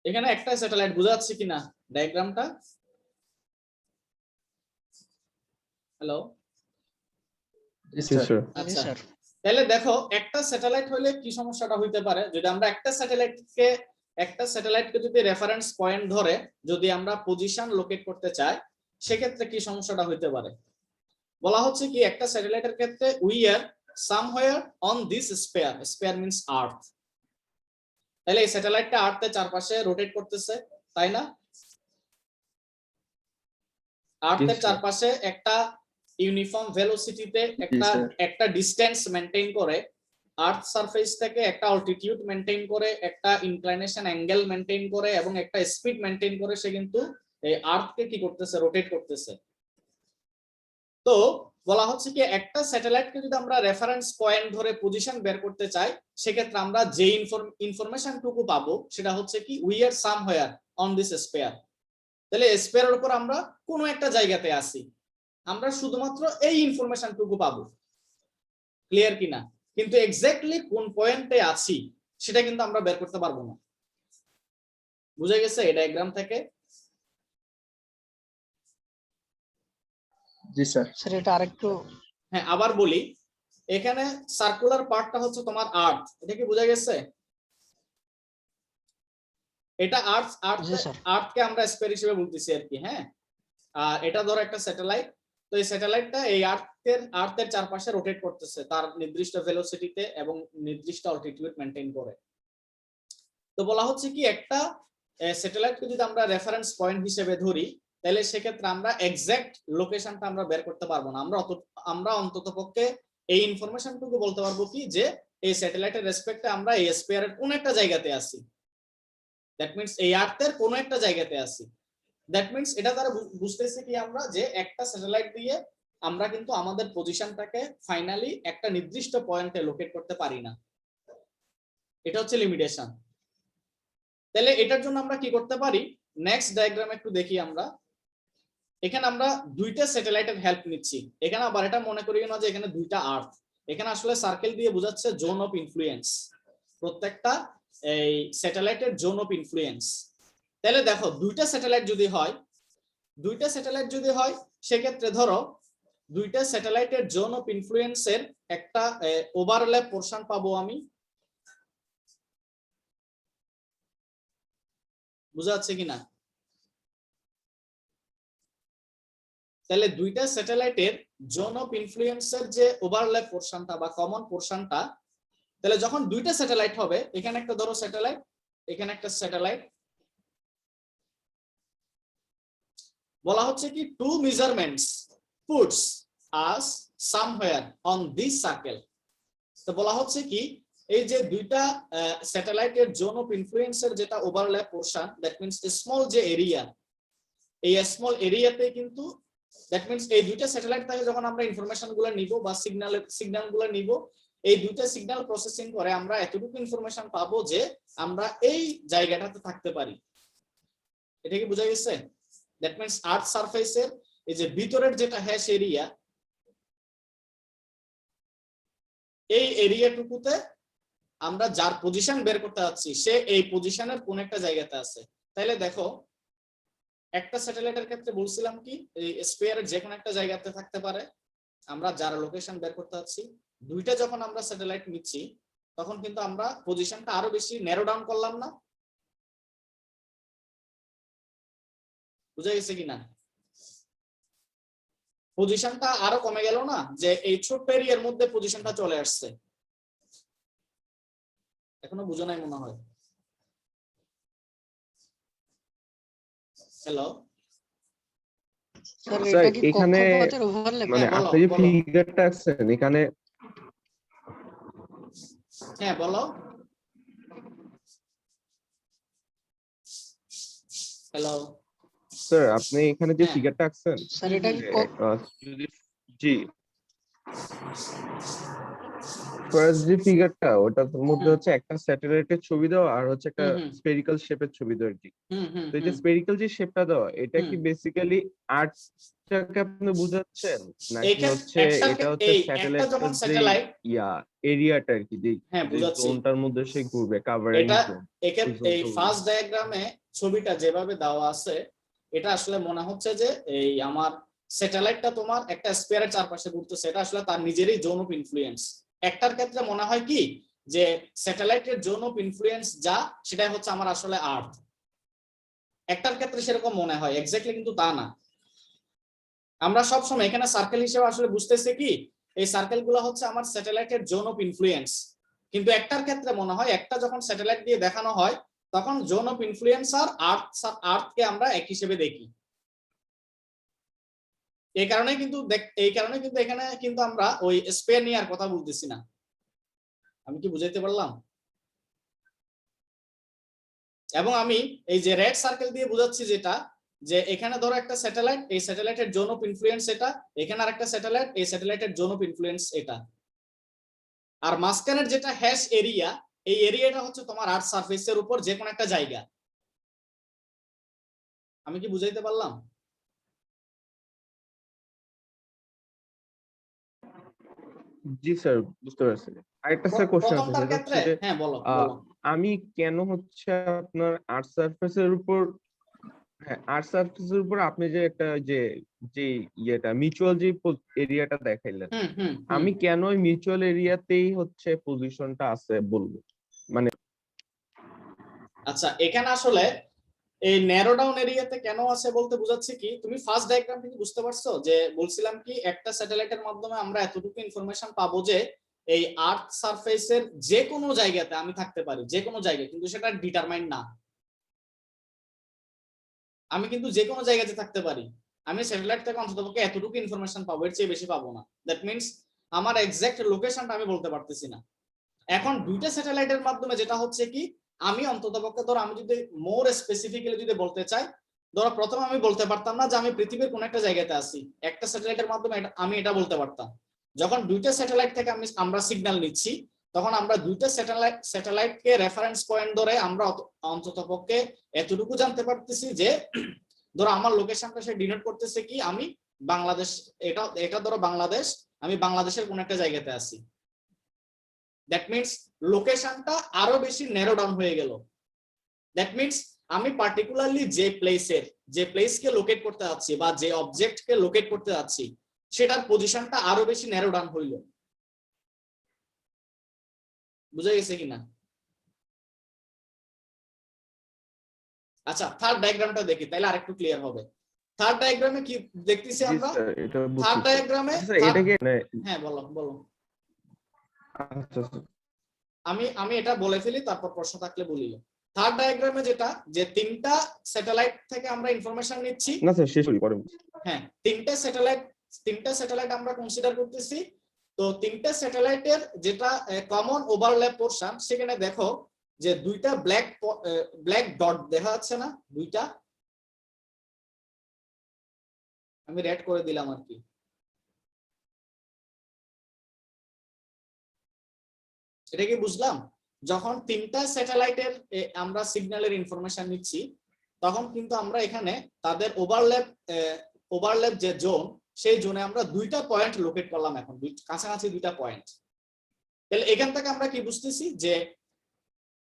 এখানে একটা স্যাটেলাইট, বোঝা যাচ্ছে কিনা ডায়াগ্রামটা? হ্যালো, আচ্ছা তাহলে দেখো একটা স্যাটেলাইট হলে কি সমস্যাটা হইতে পারে, যদি আমরা একটা স্যাটেলাইটকে যদি রেফারেন্স পয়েন্ট ধরে যদি আমরা পজিশন লোকেট করতে চাই, সেক্ষেত্রে কি সমস্যাটা হইতে পারে? বলা হচ্ছে কি একটা স্যাটেলাইটের ক্ষেত্রে we are somewhere on this sphere, sphere means earth. তাহলে এই স্যাটেলাইটটা আর্থের চারপাশে রোটেট করতেছে, তাই না? আর্থের চারপাশে একটা ইউনিফর্ম ভেলোসিটিতে একটা ডিসটেন্স মেনটেন করে, আর্থ সারফেস থেকে একটা অল্টিটিউড মেনটেন করে, একটা ইনক্লাইনেশন অ্যাঙ্গেল মেনটেন করে এবং একটা স্পিড মেনটেন করে সে কিন্তু এই আর্থকে কি করতেছে, রোটেট করতেছে। তো বলা হচ্ছে কি একটা স্যাটেলাইটকে যদি আমরা রেফারেন্স পয়েন্ট ধরে পজিশন বের করতে চাই, সেক্ষেত্রে আমরা যে ইনফরমেশনটুকু পাবো সেটা হচ্ছে কি we are somewhere on this spare. তাহলে স্পেয়ারের উপর আমরা কোনো একটা জায়গাতে আছি, আমরা শুধুমাত্র এই ইনফরমেশনটুকু পাবো, ক্লিয়ার কিনা? কিন্তু এক্স্যাক্টলি কোন পয়েন্টে আছি সেটা কিন্তু আমরা বের করতে পারবো না। বুঝা গেছে এই ডায়াগ্রাম থেকে? জি স্যার। স্যার এটা আরেকটু হ্যাঁ, আবার বলি, এখানে সার্কুলার পার্টটা হচ্ছে তোমার আর্থ, এটা কি বোঝা গেছে? এটা আর্থকে আমরা স্পেয়ার হিসেবে বলতেছি আর কি, হ্যাঁ। আর এটা ধরো একটা স্যাটেলাইট, তো এই স্যাটেলাইটটা এই আর্থের চারপাশে রোটেট করতেছে তার নির্দিষ্ট ভেলোসিটিতে এবং নির্দিষ্ট অল্টিটিউড মেনটেন করে। তো বলা হচ্ছে কি একটা স্যাটেলাইটকে যদি আমরা রেফারেন্স পয়েন্ট হিসেবে ধরি, তাহলে সেক্ষেত্রে আমরা এক্সাক্ট লোকেশনটা আমরা বের করতে পারবো না। আমরা অন্ততপক্ষে এই ইনফরমেশনটুকু বলতে পারবো কি যে এই স্যাটেলাইটের রেসপেক্টে আমরা এই স্পেয়ারের কোন একটা জায়গাতে আছি, দ্যাট মিন্স এই আর্থের কোন একটা জায়গাতে আছি। দ্যাট মিন্স এটা দ্বারা বুঝতেছি কি আমরা যে একটা স্যাটেলাইট দিয়ে আমরা কিন্তু আমাদের পজিশনটাকে ফাইনালি একটা নির্দিষ্ট পয়েন্টে লোকেট করতে পারি না, এটা হচ্ছে লিমিটেশন। তাহলে এটার জন্য আমরা কি করতে পারি, নেক্সট ডায়াগ্রাম একটু দেখি আমরা। এখানে আমরা দুইটা স্যাটেলাইটের হেল্প নিচ্ছি। এখানে আবার এটা মনে করি না যে এখানে দুইটা আর্থ, এখানে আসলে সার্কেল দিয়ে বোঝাচ্ছে জোন অফ ইনফ্লুয়েন্স, প্রত্যেকটা এই স্যাটেলাইটের জোন অফ ইনফ্লুয়েন্স। তাহলে দেখো দুইটা স্যাটেলাইট যদি হয় সেক্ষেত্রে ধরো দুইটা স্যাটেলাইটের জোন অফ ইনফ্লুয়েন্সের একটা ওভারল্যাপ পোরশন পাবো আমি, বুঝা যাচ্ছে কিনা? তাহলে দুইটা স্যাটেলাইটের জোন অফ ইনফ্লুয়েন্সের যে ওভারল্যাপ পোরশনটা বা কমন পোরশনটা, তাহলে যখন দুইটা স্যাটেলাইট হবে, এখানে একটা ধরো স্যাটেলাইট, এখানে একটা স্যাটেলাইট, বলা হচ্ছে কি two measurements puts us somewhere on this circle. তো বলা হচ্ছে কি এই যে দুইটা স্যাটেলাইটের জোন অফ ইনফ্লুয়েন্সের যেটা overlap portion, that means small যে এরিয়া, এই স্মল এরিয়াতে কিন্তু দ্যাট মিন্স এই দুইটা স্যাটেলাইট থেকে যখন আমরা ইনফরমেশন গুলো নিব বা সিগন্যাল গুলো নিব, এই দুইটা সিগন্যাল প্রসেসিং করে আমরা এতটুকু ইনফরমেশন পাবো যে আমরা এই জায়গাটাতে থাকতে পারি। এটা কি বোঝা গেছে? দ্যাট মিন্স আর্থ সারফেসের এই যে ভিতরের যেটা হ্যাশ এরিয়া, এই এরিয়াটুকুতে আমরা যার পজিশন বের করতে যাচ্ছি সে এই পজিশনের কোন একটা জায়গাতে আছে। তাইলে দেখো একটা স্যাটেলাইটের ক্ষেত্রে বলছিলাম কি এই স্পেয়ারের যে কোনো একটা জায়গাতে থাকতে পারে, আমরা যার লোকেশন বের করতে যাচ্ছি। দুইটা যখন আমরা স্যাটেলাইট নিচ্ছি তখন কিন্তু আমরা পজিশনটা আরো বেশি ন্যারো ডাউন করলাম না? বুঝা গেছে কিনা? পজিশনটা আরো কমে গেল না, যে এই ছোট্ট এরিয়ার মধ্যে পজিশনটা চলে আসছে। এখনো বুঝো নাই মনে হয়। হ্যালো স্যার স্যার এটা কি এখানে কক্ষপথের ওভারল্যাপ? মানে হ্যাঁ, বলো, আপনি যে বলো। ফিগারটা আছেন এখানে, হ্যাঁ বলো। হ্যালো স্যার আপনি এখানে যে হ্যাঁ। ফিগারটা আছেন, স্যার এটা কি জি ফার্স্ট যে ফিগারটা ওটার মধ্যে হচ্ছে একটা স্যাটেলাইটের ছবি দেওয়া আর হচ্ছে একটা স্ফেরিক্যাল শেপের ছবি দেওয়া আর কি। তো এই যে স্ফেরিক্যাল যে শেপটা দেওয়া, এটা কি বেসিক্যালি আর্টটাকে আপনি বুঝাচ্ছেন নাকি হচ্ছে এটা হচ্ছে স্যাটেলাইটের যে এরিয়াটা আর কি, যে জোনটার মধ্যে সে ঘুরবে কাভারিং জোন? এই ফার্স্ট ডায়াগ্রামে ছবিটা যেভাবে দেওয়া আছে, এটা আসলে মনে হচ্ছে যে এই আমার স্যাটেলাইটটা তোমার একটা স্পেয়ারের চারপাশে ঘুরতেছে, এটা আসলে তার নিজেরই জোন অফ ইনফ্লুয়েন্স। একটার ক্ষেত্রে মনে হয় কি যে স্যাটেলাইটের জোন অফ ইনফ্লুয়েন্স যা সেটাই হচ্ছে আমার আসলে আর্থ, একটার ক্ষেত্রে সেরকম মনে হয়, এক্স্যাক্টলি কিন্তু তা না। আমরা সব সময় এখানে সার্কেল হিসেবে আসলে বুঝতেছি কি এই সার্কেল গুলো হচ্ছে আমার স্যাটেলাইটের জোন অফ ইনফ্লুয়েন্স, কিন্তু একটার ক্ষেত্রে মনে হয় একটা যখন স্যাটেলাইট দিয়ে দেখানো হয় তখন জোন অফ ইনফ্লুয়েন্স আর আর্থকে আমরা এক হিসেবে দেখি। এই কারণে কিন্তু এখানে কিন্তু আমরা ওই স্পেয়ার নিয়ে আর কথা বলতেছি না। আমি কি বুঝাইতে পারলাম? এবং আমি এই যে রেড সার্কেল দিয়ে বোঝাচ্ছি যেটা, যে এখানে ধরো একটা স্যাটেলাইট, এই স্যাটেলাইটের জোন অফ ইনফ্লুয়েন্স এটা, এখানে আরেকটা স্যাটেলাইট, এই স্যাটেলাইটের জোন অফ ইনফ্লুয়েন্স এটা, আর মাঝখানের যেটা হ্যাশ এরিয়া, এই এরিয়াটা হচ্ছে তোমার আর্থ সারফেসের উপর যে কোনো একটা জায়গা। আমি কি বুঝাইতে পারলাম? জি স্যার, বুঝতে পারছি। আরেকটা স্যার কোশ্চেন আছে, প্রথমটার সেটা ক্ষেত্রে হচ্ছে যে হ্যাঁ বলো। আমি কেন হচ্ছে আপনার আর্থ সারফেসের উপর, হ্যাঁ আর্থ সারফেসের উপর আপনি যে একটা যে ইয়েটা মিউচুয়াল যে এরিয়াটা দেখাইলেন, আমি কেন ওই মিউচুয়াল এরিয়াতেই হচ্ছে পজিশনটা আছে বলবো মানে? আচ্ছা, এখানে আসলে এই ন্যারো ডাউন এরিয়াতে কেন আছে বলতে বোঝাচ্ছে কি, তুমি ফার্স্ট ডায়াগ্রাম থেকে বুঝতে পারছো যে বলছিলাম কি একটা স্যাটেলাইটের মাধ্যমে আমরা এতটুকু ইনফরমেশন পাবো যে এই আর্থ সারফেসের যে কোনো জায়গাতে আমি থাকতে পারি, যে কোনো জায়গায়, কিন্তু সেটা ডিটারমাইন না। আমি কিন্তু যে কোনো জায়গাতে থাকতে পারি, আমি স্যাটেলাইট থেকে অন্ততপক্ষে এতটুকু ইনফরমেশন পাবো, এর চেয়ে বেশি পাবো না। দ্যাট মিন্স আমার এক্সাক্ট লোকেশনটা আমি বলতে পারতেছি না। এখন দুইটা স্যাটেলাইটের মাধ্যমে যেটা হচ্ছে কি, আমি অন্ততপক্ষে ধরো আমি যদি মোর স্পেসিফিক্যালি যদি বলতে চাই, ধরো প্রথমে আমি বলতে পারতাম না যে আমি পৃথিবীর কোন একটা জায়গাতে আছি, একটা স্যাটেলাইটের মাধ্যমে আমি এটা বলতে পারতাম। যখন দুইটা স্যাটেলাইট থেকে আমরা সিগন্যাল নিচ্ছি, তখন আমরা দুইটা স্যাটেলাইটকে রেফারেন্স পয়েন্ট ধরে আমরা অন্ততপক্ষে এতটুকু জানতে পারতেছি যে ধরো আমার লোকেশনটা সে ডিনোট করতেছে কি আমি বাংলাদেশ, এটা ধরো বাংলাদেশ, আমি বাংলাদেশের কোন একটা জায়গাতে আছি। দ্যাট মিন্স লোকেশনটা আরো বেশি ন্যারো ডাউন হয়ে গেল। দ্যাট মিন্স আমি পার্টিকুলারলি যে প্লেসকে লোকেট করতে যাচ্ছি বা যে অবজেক্টকে লোকেট করতে যাচ্ছি সেটার পজিশনটা আরো বেশি ন্যারো ডাউন হইল। বুঝা গেছে কিনা? আচ্ছা, থার্ড ডায়াগ্রামটা দেখি তাহলে আরেকটু ক্লিয়ার হবে। থার্ড ডায়াগ্রামে কি দেখতেছি আমরা? থার্ড ডায়াগ্রামে এটা কি হ্যাঁ বলো বলো। আচ্ছা আমি এটা বলে ফেলি, তারপর প্রশ্ন থাকলে বলিও। থার্ড ডায়াগ্রামে যেটা, যে তিনটা স্যাটেলাইট থেকে আমরা ইনফরমেশন নিচ্ছি। না স্যার, শেষ করি পরে। হ্যাঁ, তিনটা স্যাটেলাইট আমরা কনসিডার করতেছি। তো তিনটা স্যাটেলাইটের যেটা কমন ওভারল্যাপ পোরশন, সেখানে দেখো যে দুইটা ব্ল্যাক ডট দেখা যাচ্ছে না, দুইটা আমি রেড করে দিলাম আর কি। এটা কি বুঝলাম? যখন তিনটা স্যাটেলাইটের আমরা সিগন্যালের ইনফরমেশন নিচ্ছি, তখন কিন্তু আমরা এখানে তাদের ওভারল্যাপ যে জোন, সেই জোনে আমরা দুইটা পয়েন্ট লোকেট করলাম, এখন কাছাকাছি দুইটা পয়েন্ট। তাহলে এখান থেকে আমরা কি বুঝতেছি যে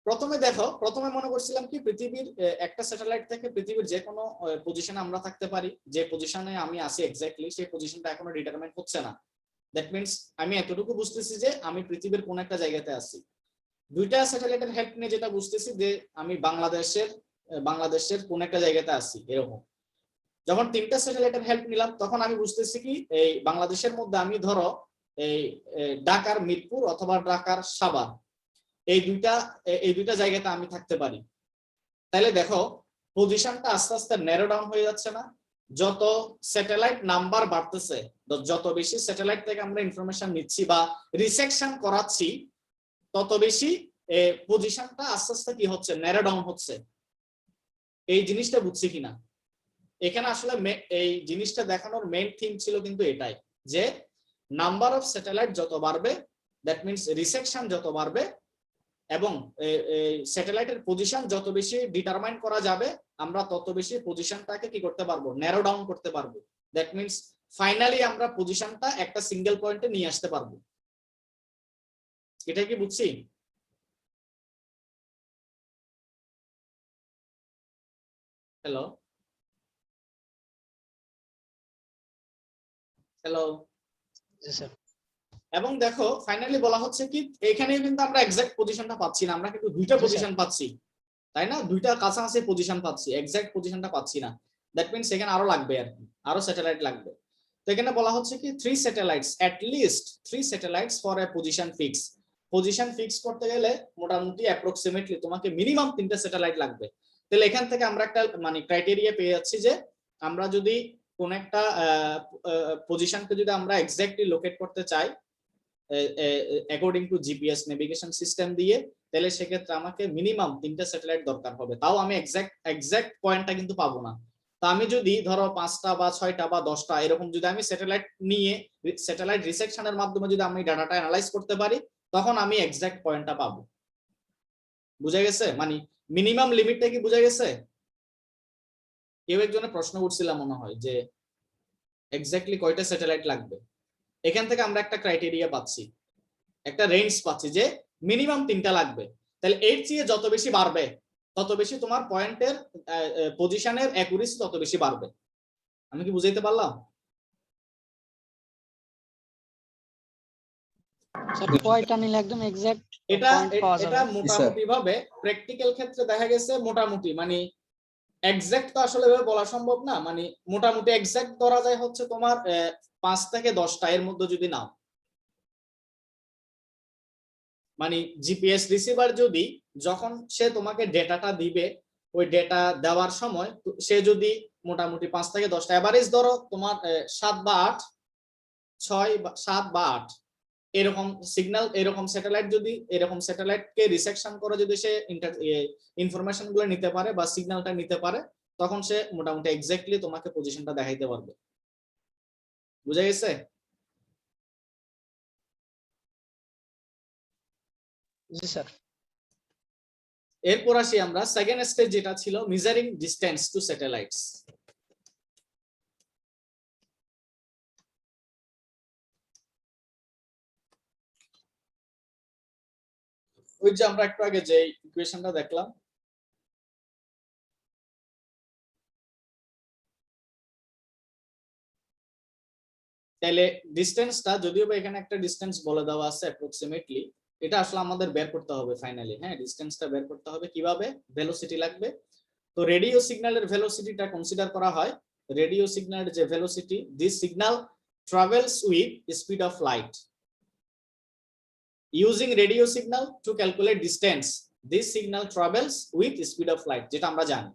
প্রথমে মনে করছিলাম কি পৃথিবীর একটা স্যাটেলাইট থেকে পৃথিবীর যে কোনো পজিশনে আমরা থাকতে পারি, যে পজিশনে আমি আছি এক্স্যাক্টলি সেই পজিশনটা এখনো ডিটারমাইন হচ্ছে না। দ্যাট মিন্স আমি এতটুকু বুঝতেছি যে আমি পৃথিবীর কোন একটা জায়গাতে আছি। দুইটা স্যাটেলাইটের হেল্প নিয়ে যেটা বুঝতেছি যে আমি বাংলাদেশের কোন একটা জায়গাতে আছি এরকম। যখন তিনটা স্যাটেলাইটের হেল্প নিলাম, তখন আমি বুঝতেছি কি এই বাংলাদেশের মধ্যে আমি ধরো এই ঢাকার মিরপুর অথবা ঢাকার সাভার, এই দুইটা জায়গাতে আমি থাকতে পারি। তাহলে দেখো পজিশনটা আস্তে আস্তে ন্যারো ডাউন হয়ে যাচ্ছে না? যত স্যাটেলাইট নাম্বার বাড়তেছে, যত বেশি স্যাটেলাইট থেকে আমরা ইনফরমেশন নিচ্ছি বা রিসেকশন করাচ্ছি, তত বেশি পজিশনটা আস্তে আস্তে কি হচ্ছে, ন্যারো ডাউন হচ্ছে। এই জিনিসটা বুঝছি কিনা? এখানে আসলে এই জিনিসটা দেখানোর মেইন থিম ছিল কিন্তু এটাই, যে নাম্বার অফ স্যাটেলাইট যত বাড়বে, দ্যাট মিন্স রিসেকশন যত বাড়বে এবং স্যাটেলাইটের পজিশন যত বেশি ডিটারমাইন করা যাবে, আমরা তত বেশি পজিশনটাকে কি করতে পারবো, ন্যারো ডাউন করতে পারবো। দ্যাট মিন্স ফাইনালি আমরা পজিশনটা একটা সিঙ্গেল পয়েন্টে নিয়ে আসতে পারবো। এটা কি বুঝছি? হ্যালো হ্যালো এবং দেখো ফাইনালি বলা হচ্ছে কি এখানেও কিন্তু আমরা এক্সাক্ট পজিশনটা পাচ্ছি না, আমরা কিন্তু দুইটা পজিশন পাচ্ছি, তাই না? দুইটা কাছাকাছি পজিশন পাচ্ছি, এক্সাক্ট পজিশনটা পাচ্ছি না। দ্যাট মিন্স এখানে আরো লাগবে আর কি, আরো স্যাটেলাইট লাগবে। তো এখানে বলা হচ্ছে কি 3 satellites, at least 3 satellites for a position fix. Position fix করতে গেলে মোটামুটি অ্যাপ্রক্সিমেটলি তোমাকে মিনিমাম 3টা স্যাটেলাইট লাগবে। তাহলে এখান থেকে আমরা একটা মানে ক্রাইটেরিয়া পেয়ে যাচ্ছি যে আমরা যদি কোন একটা পজিশনকে যদি আমরা এক্স্যাক্টলি লোকেট করতে চাই according to GPS navigation system দিয়ে, তাহলে সেক্ষেত্রে আমাকে মিনিমাম 3টা স্যাটেলাইট দরকার হবে। তাও আমি এক্সাক্ট পয়েন্টটা কিন্তু পাবো না। তা আমি যদি ধরো 5টা বা 6টা বা 10টা এরকম যদি আমি স্যাটেলাইট নিয়ে স্যাটেলাইট রিসেকশনের মাধ্যমে যদি আমি ডাটাটা অ্যানালাইজ করতে পারি, তখন আমি এক্সাক্ট পয়েন্টটা পাবো। বুঝা গেছে? মানে মিনিমাম লিমিটটা কি বুঝা গেছে? কেউ একজনের প্রশ্ন উঠছিলাম মনে হয় যে এক্স্যাক্টলি কয়টা স্যাটেলাইট লাগবে। এখান থেকে আমরা একটা ক্রাইটেরিয়া পাচ্ছি, একটা রেঞ্জ পাচ্ছি যে মিনিমাম 3টা লাগবে। তাহলে এর চেয়ে যত বেশি বাড়বে তত বেশি তোমার পয়েন্টের পজিশনের অ্যাকুরেসি তত বেশি বাড়বে। আমি কি বুঝাইতে পারলাম? স্যার কয়টা নিলে একদম এক্সাক্ট এটা পয়েন্ট পাওয়া যাবে? এটা মোটামুটি ভাবে প্র্যাকটিক্যাল ক্ষেত্রে দেখা গেছে মোটামুটি মানে এক্সাক্ট তো আসলে ভাবে বলা সম্ভব না, মানে মোটামুটি এক্সাক্ট ধরা যায় হচ্ছে তোমার 5 থেকে 10টা এর মধ্যে যদি নাও। মানে জিপিএস রিসিভার যদি যখন সে তোমাকে ডেটাটা দিবে, ওই ডেটা দেওয়ার সময় সে যদি মোটামুটি 5 থেকে 10টা এভারেজ ধরো তোমার 7 বা 8, 6 বা 7 বা 8 এরকম সিগন্যাল, এরকম স্যাটেলাইট যদি এরকম স্যাটেলাইটকে রিসেকশন করে যদি সে ইনফরমেশন গুলো নিতে পারে বা সিগন্যালটা নিতে পারে, তখন সে মোটামুটি এক্স্যাক্টলি তোমাকে পজিশনটা দেখাইতে পারবে। বুঝা গেছে? জি স্যার। এরপর আসি আমরা সেকেন্ড স্টেজ, যেটা ছিল মেজারিং ডিসটেন্স টু স্যাটেলাইটস। ওই যে আমরা একটু আগে যে ইকুয়েশনটা দেখলাম, তাহলে ডিসটেন্সটা যদিও বা এখানে একটা ডিসটেন্স বলে দেওয়া আছে অ্যাপ্রক্সিমেটলি, এটা আসলে আমাদের বের করতে হবে ফাইনালি। হ্যাঁ, ডিসটেন্সটা বের করতে হবে কিভাবে? ভেলোসিটি লাগবে। তো রেডিও সিগন্যালের ভেলোসিটিটা কনসিডার করা হয়। রেডিও সিগন্যালের যে velocity, this signal travels with speed of light. Using radio signal to calculate distance, this signal travels with speed of light, যেটা আমরা জানি।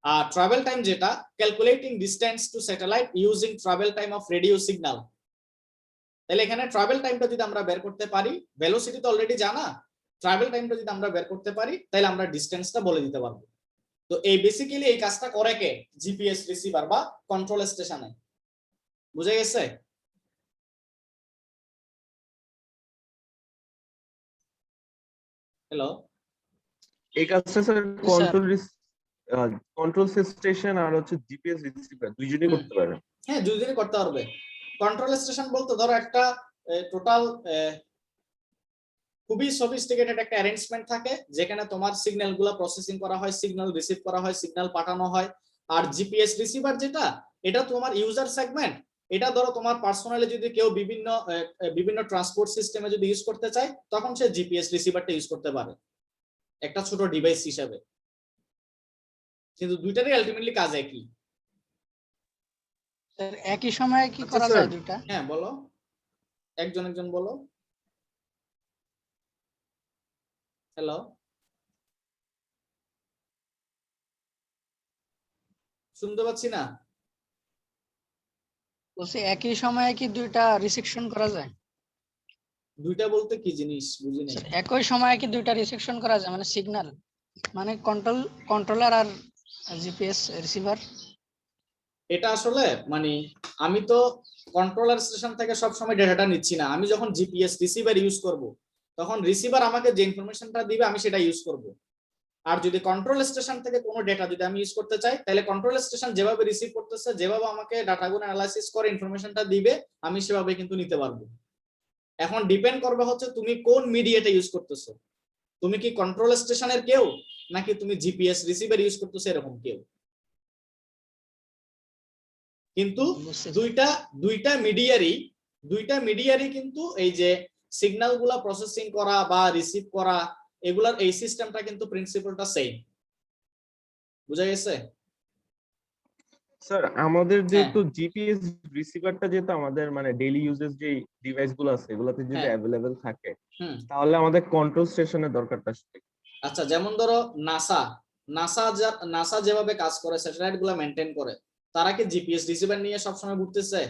আর ট্রাভেল টাইম যেটা, calculating distance to satellite using travel time of radio signal. তাহলে এখানে travel টাইমটা যদি আমরা বের করতে পারি, ভেলোসিটি তো অলরেডি জানা, ট্রাভেল টাইমটা যদি আমরা বের করতে পারি, তাহলে আমরা ডিসটেন্সটা বলে দিতে পারবো। তো এই বেসিক্যালি এই কাজটা করে কে? জিপিএস রিসিভার বা কন্ট্রোল স্টেশনে। বুঝে গেছে? হ্যালো, এই কাজটা স্যার কন্ট্রোল স্টেশন আর হচ্ছে জিপিএস রিসিভার দুইজনই করতে পারে। হ্যাঁ, দুইজনই করতে পারবে। কন্ট্রোল স্টেশন বলতে ধরো একটা টোটাল খুবই সফিস্টিকেটেড একটা অ্যারেঞ্জমেন্ট থাকে, যেখানে তোমার সিগন্যাল গুলো প্রসেসিং করা হয়, সিগন্যাল রিসিভ করা হয়, সিগন্যাল পাঠানো হয়। আর জিপিএস রিসিভার যেটা, এটা তোমার ইউজার সেগমেন্ট। এটা ধরো তোমার পার্সোনালি যদি কেউ বিভিন্ন ট্রান্সপোর্ট সিস্টেমে যদি ইউজ করতে চায়, তখন সে জিপিএস রিসিভারটা ইউজ করতে পারে একটা ছোট ডিভাইস হিসাবে। কিন্তু দুইটারই আলটিমেটলি কাজ একই। স্যার একই সময়ে কি করা যায় দুটো? হ্যাঁ বলো, একজন একজন বলো। হ্যালো, শুনতে পাচ্ছি না। বলছি একই সময়ে কি দুইটা রিসেকশন করা যায়? দুইটা বলতে কি জিনিস বুঝি নাই। স্যার একই সময়ে কি দুইটা রিসেকশন করা যায়, মানে সিগন্যাল, মানে কন্ট্রোলার আর জিপিএস রিসিভার? এটা আসলে মানে আমি তো কন্ট্রোলার স্টেশন থেকে সব সময় ডেটাটা নিচ্ছি না। আমি যখন জিপিএস রিসিভার ইউজ করব, তখন রিসিভার আমাকে যে ইনফরমেশনটা দিবে আমি সেটা ইউজ করব। আর যদি কন্ট্রোল স্টেশন থেকে কোনো ডেটা যদি আমি ইউজ করতে চাই, তাহলে কন্ট্রোল স্টেশন যেভাবে রিসিভ করতেছে, যেভাবে আমাকে ডাটাগুলো অ্যানালাইসিস করে ইনফরমেশনটা দিবে, আমি সেভাবে কিন্তু নিতে পারবো। এখন ডিপেন্ড করবে হচ্ছে তুমি কোন মিডিয়াটা ইউজ করতেছো। তুমি কি কন্ট্রোল স্টেশনের কেউ, নাকি তুমি জিপিএস রিসিভার ইউজ করতেছো এরকম কেউ। কিন্তু দুইটা মিডিয়ারই কিন্তু এই যে সিগন্যাল গুলা প্রসেসিং করা বা রিসিভ করা, এগুলার এই সিস্টেমটা কিন্তু প্রিন্সিপালটা সেম। বুঝা গেছে? স্যার আমাদের হ্যাঁ যেহেতু জিপিএস রিসিভারটা যেহেতু আমাদের মানে ডেইলি ইউজেস যে ডিভাইস গুলো আছে এগুলোতে যদি হ্যাঁ অ্যাভেলেবেল থাকে হুম তাহলে আমাদের কন্ট্রোল স্টেশনের দরকারটা আসলে কি? আচ্ছা, যেমন ধরো নাসা নাসা যেভাবে কাজ করে, স্যাটেলাইট গুলা মেনটেন করে, তারা কি জিপিএস রিসিভার নিয়ে সবসময় ঘুরতেছে?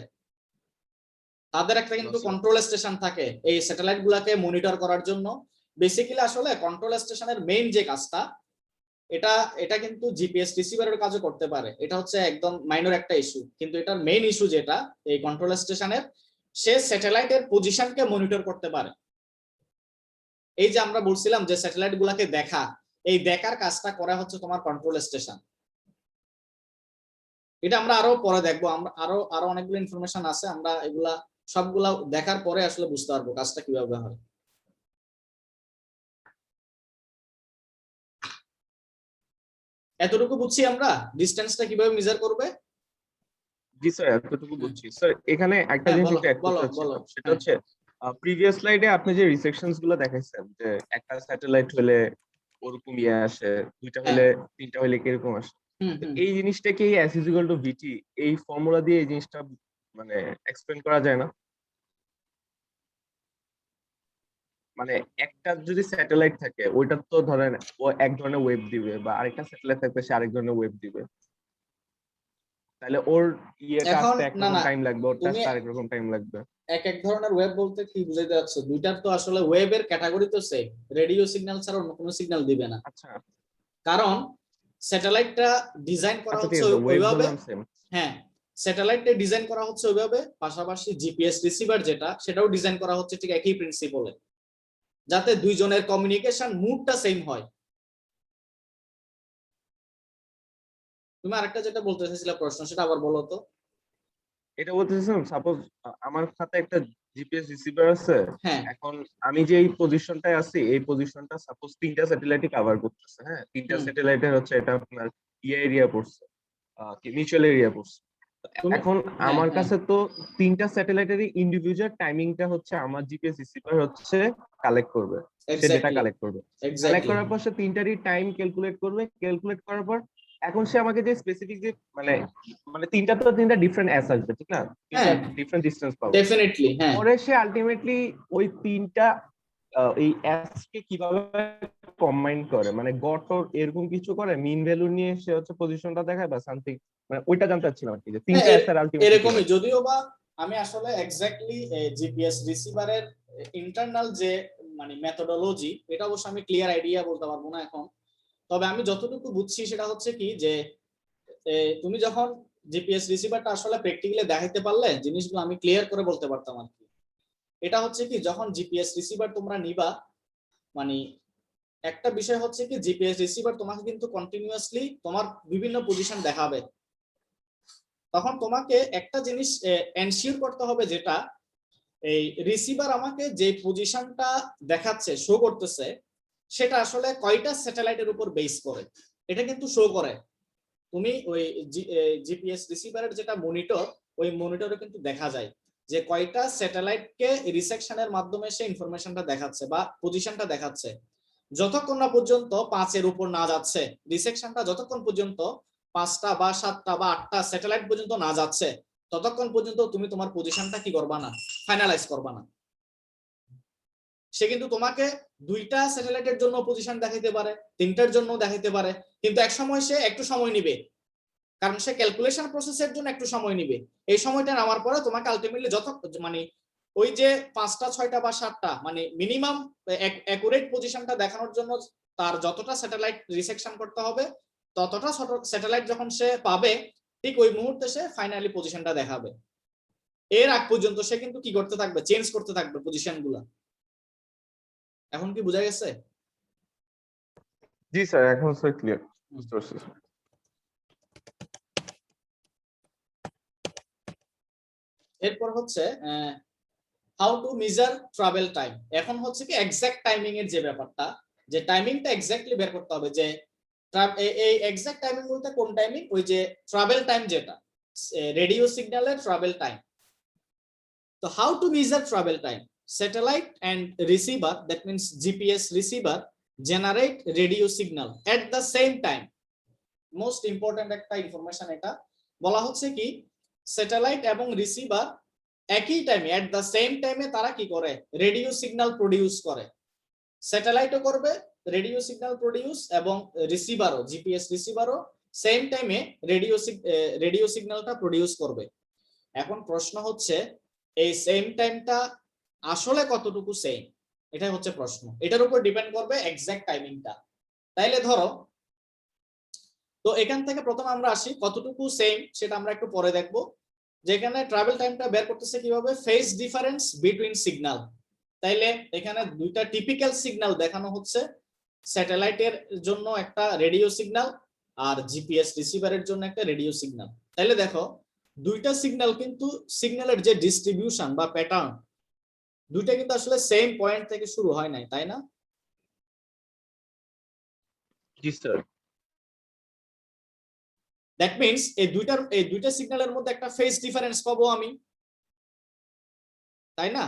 তাদের একটা কিন্তু No, sir. কন্ট্রোল স্টেশন থাকে এই স্যাটেলাইট গুলাকে মনিটর করার জন্য। বেসিক্যালি আসলে কন্ট্রোল স্টেশনের মেইন যে কাজটা, এটা এটা কিন্তু জিপিএস রিসিভারের কাজও করতে পারে। এটা হচ্ছে একদম মাইনর একটা ইস্যু, কিন্তু এটার মেইন ইস্যু যেটা এই কন্ট্রোল স্টেশনের, সে স্যাটেলাইটের পজিশনকে মনিটর করতে পারে। এই যে আমরা বলছিলাম যে স্যাটেলাইট গুলাকে দেখা, এই দেখার কাজটা করা হচ্ছে তোমার কন্ট্রোল স্টেশন। এটা আমরা আরো পরে দেখবো, আমরা আরো আরো অনেকগুলো ইনফরমেশন আছে, আমরা এগুলা সবগুলা দেখার পরে আসলে বুঝতে পারবো কাজটা কিভাবে হয়। এতটুকু বুঝছি আমরা ডিসটেন্সটা কিভাবে মেজার করবে। জি স্যার এতটুকু বুঝছি স্যার। এখানে একটা হ্যাঁ জিনিস বলো একটু অ্যাড বলো করতে বলো। চাচ্ছিলাম, সেটা হ্যাঁ হচ্ছে প্রিভিয়াস স্লাইডে আপনি যে রিসেকশনস গুলো দেখাইছেন যে একটা স্যাটেলাইট হলে ওরকম ইয়ে আসে, দুইটা হ্যাঁ হলে তিনটা হলে কিরকম আসে। হুম তো হুম এই জিনিসটাকে এস ইজ ইকুয়াল টু ভিটি এই ফর্মুলা দিয়ে এই জিনিসটা মানে এক্সপ্লেন করা যায় না? মানে একটা যদি স্যাটেলাইট থাকে ওইটা তো ধরেন ও এক ধরনের ওয়েব দিবে, বা আরেকটা স্যাটেলাইট থাকবে সে আরেক ধরনের ওয়েব দিবে, তাহলে ওর ইয়েটা এখন আসতে না একরকম না, টাইম লাগবে, ওরটা তুমি আসতে আরেক রকম টাইম লাগবে। এক এক ধরনের ওয়েব বলতে কি বুঝাইতে যাচ্ছ? দুইটার তো আসলে ওয়েবের ক্যাটাগরি তো সেম, রেডিও সিগন্যাল ছাড়া অন্য কোনো সিগন্যাল দিবে না। আচ্ছা কারণ স্যাটেলাইটটা ডিজাইন করা আচ্ছা ঠিক হচ্ছে আছে, ওয়েব ওইভাবে। বললাম সেম। হ্যাঁ, স্যাটেলাইটটা ডিজাইন করা হচ্ছে ওইভাবে, পাশাপাশি জিপিএস রিসিভার যেটা সেটাও ডিজাইন করা হচ্ছে ঠিক একই প্রিন্সিপলে, যাতে দুইজনের কমিউনিকেশন মুডটা সেম হয়। তুমি আরেকটা যেটা বলতে চাইছিলে প্রশ্ন, সেটা আবার বলো তো। এটা বলতেছিলাম সাপোজ আমার খাতে একটা জিপিএস রিসিভার আছে, হ্যাঁ এখন আমি যে এই পজিশনটায় আছি এই পজিশনটা সাপোজ তিনটা স্যাটেলাইটই কভার করতেছে। হ্যাঁ, তিনটা হুম স্যাটেলাইটের হচ্ছে এটা আপনার ইয়ে এরিয়া পড়ছে, কি মিউচুয়াল এরিয়া পড়ছে। তো তুমি এখন হ্যাঁ আমার হ্যাঁ কাছে তো তিনটা স্যাটেলাইটেরই ইন্ডিভিজুয়াল টাইমিংটা হচ্ছে আমার জিপিএস রিসিভার হচ্ছে কালেক্ট করবে, সে ডেটা এক্স্যাক্টলি কালেক্ট করবে। কালেক্ট এক্স্যাক্টলি করার পর সে তিনটারই টাইম ক্যালকুলেট করবে, ক্যালকুলেট করার পর এখন সে আমাকে যে স্পেসিফিক যে মানে মানে তিনটা ডিফারেন্ট অ্যাস আসবে, ঠিক না? তিনটা হ্যাঁ ডিফারেন্ট ডিসটেন্স পাবো। ডেফিনেটলি হ্যাঁ। পরে সে আলটিমেটলি ওই তিনটা এই অ্যাস কে কিভাবে কম্বাইন করে, মানে গটর এরকম কিছু করে মিন ভ্যালু নিয়ে সে হচ্ছে পজিশনটা দেখায় বা সামথিং, মানে ওইটা জানতে চাচ্ছিলাম আর কি, যে হ্যাঁ তিনটা অ্যাস এর আলটিমেটলি কি এরকমই, হয়। যদিও বা আমি আসলে এক্স্যাক্টলি জিপিএস রিসিভারের ইন্টারনাল যে মানে মেথোডোলজি, এটা অবশ্য আমি ক্লিয়ার আইডিয়া বলতে পারবো না এখন। তবে আমি যতটুকু বুঝছি সেটা হচ্ছে কি যে তুমি যখন জিপিএস রিসিভারটা আসলে প্র্যাকটিক্যালি দেখাইতে পারলে জিনিসগুলো আমি ক্লিয়ার করে বলতে পারতাম আর কি। এটা হচ্ছে কি, যখন জিপিএস রিসিভার তোমরা নিবা, মানে একটা বিষয় হচ্ছে কি, জিপিএস রিসিভার তোমাকে কিন্তু কন্টিনিউয়াসলি তোমার বিভিন্ন পজিশন দেখাবে। তখন তোমাকে একটা জিনিস এনশিওর করতে হবে, যেটা এই রিসিভার আমাকে যে পজিশনটা দেখাচ্ছে, শো করতেছে, সেটা আসলে কয়টা স্যাটেলাইটের উপর বেস করে এটা কিন্তু শো করে। তুমি ওই জিপিএস রিসিভারের যেটা মনিটর, ওই মনিটরে কিন্তু দেখা যায় যে কয়টা স্যাটেলাইটকে রিসেকশনের মাধ্যমে সে ইনফরমেশনটা দেখাচ্ছে বা পজিশনটা দেখাচ্ছে। যতক্ষণ না পর্যন্ত 5-এর উপর না যাচ্ছে, রিসেকশনটা যতক্ষণ পর্যন্ত 5টা বা 7টা বা 8টা স্যাটেলাইট পর্যন্ত না যাচ্ছে, ততক্ষণ পর্যন্ত তুমি তোমার পজিশনটা কি করবা না, ফাইনালাইজ করবা না। সে কিন্তু তোমাকে 2টা স্যাটেলাইটের জন্য পজিশন দেখাইতে পারে, 3টার জন্য দেখাইতে পারে, কিন্তু এক সময় সে একটু সময় নিবে, কারণ সে ক্যালকুলেশন প্রসেসের জন্য একটু সময় নিবে। এই সময়টা নেওয়ার পরে তোমাকে আলটিমেটলি যত মানে ওই যে 5টা 6টা বা 7টা মানে মিনিমাম অ্যাকুরেট পজিশনটা দেখানোর জন্য তার যতটা স্যাটেলাইট রিসেকশন করতে হবে, ততটা স্যাটেলাইট যখন সে পাবে, ঠিক ওই মুহূর্তে সে ফাইনালি পজিশনটা দেখাবে। এর আগ পর্যন্ত সে কিন্তু কি করতে থাকবে, চেঞ্জ করতে থাকবে পজিশনগুলো। এখন কি বোঝা গেছে? জি স্যার, এখন স্যার ক্লিয়ার বুঝতে পারছি। এরপর হচ্ছে how to measure travel time. এখন হচ্ছে কি এক্সাক্ট টাইমিং এর যে ব্যাপারটা, যে টাইমিংটা এক্স্যাক্টলি বের করতে হবে, যে এই এক্সাক্ট টাইমিং বলতে কোন টাইমিং, ওই যে ট্রাভেল টাইম যেটা রেডিও সিগন্যালের ট্রাভেল টাইম। তো how to measure travel time, satellite and receiver, that means GPS receiver generate radio signal at the same time. Most important একটা ইনফরমেশন এটা, বলা হচ্ছে কি স্যাটেলাইট এবং রিসিভার একই টাইমে এট দা সেম টাইমে তারা কি করে রেডিও সিগন্যাল প্রডিউস করে। স্যাটেলাইটও করবে রেডিও সিগন্যাল প্রডিউস এবং রিসিভারও জিপিএস রিসিভারও সেম টাইমে রেডিও সিগন্যালটা প্রডিউস করবে। এখন প্রশ্ন হচ্ছে এই সেম টাইমটা আসলে কতটুকু সেম, এটাই হচ্ছে প্রশ্ন। এটার উপর ডিপেন্ড করবে এক্সাক্ট টাইমিংটা। তাইলে ধরো তো এখান থেকে প্রথম আমরা আসি কতটুকু সেম সেটা আমরা একটু পরে দেখব। যেখানে ট্রাভেল টাইমটা বের করতেছে কিভাবে, ফেজ ডিফারেন্স বিটুইন সিগন্যাল। তাইলে এখানে দুইটা টিপিক্যাল সিগন্যাল দেখানো হচ্ছে, স্যাটেলাইটের জন্য একটা রেডিও সিগন্যাল আর জিপিএস রিসিভারের জন্য একটা রেডিও সিগন্যাল। তাইলে দেখো দুইটা সিগন্যাল কিন্তু সিগন্যালের যে ডিস্ট্রিবিউশন বা প্যাটার্ন দুইটা কিন্তু আসলে সেম পয়েন্ট থেকে শুরু হয় নাই, তাই না? জি স্যার। দ্যাট মিন্স এই দুইটা সিগন্যালের মধ্যে একটা ফেজ ডিফারেন্স পাবো আমি, তাই না?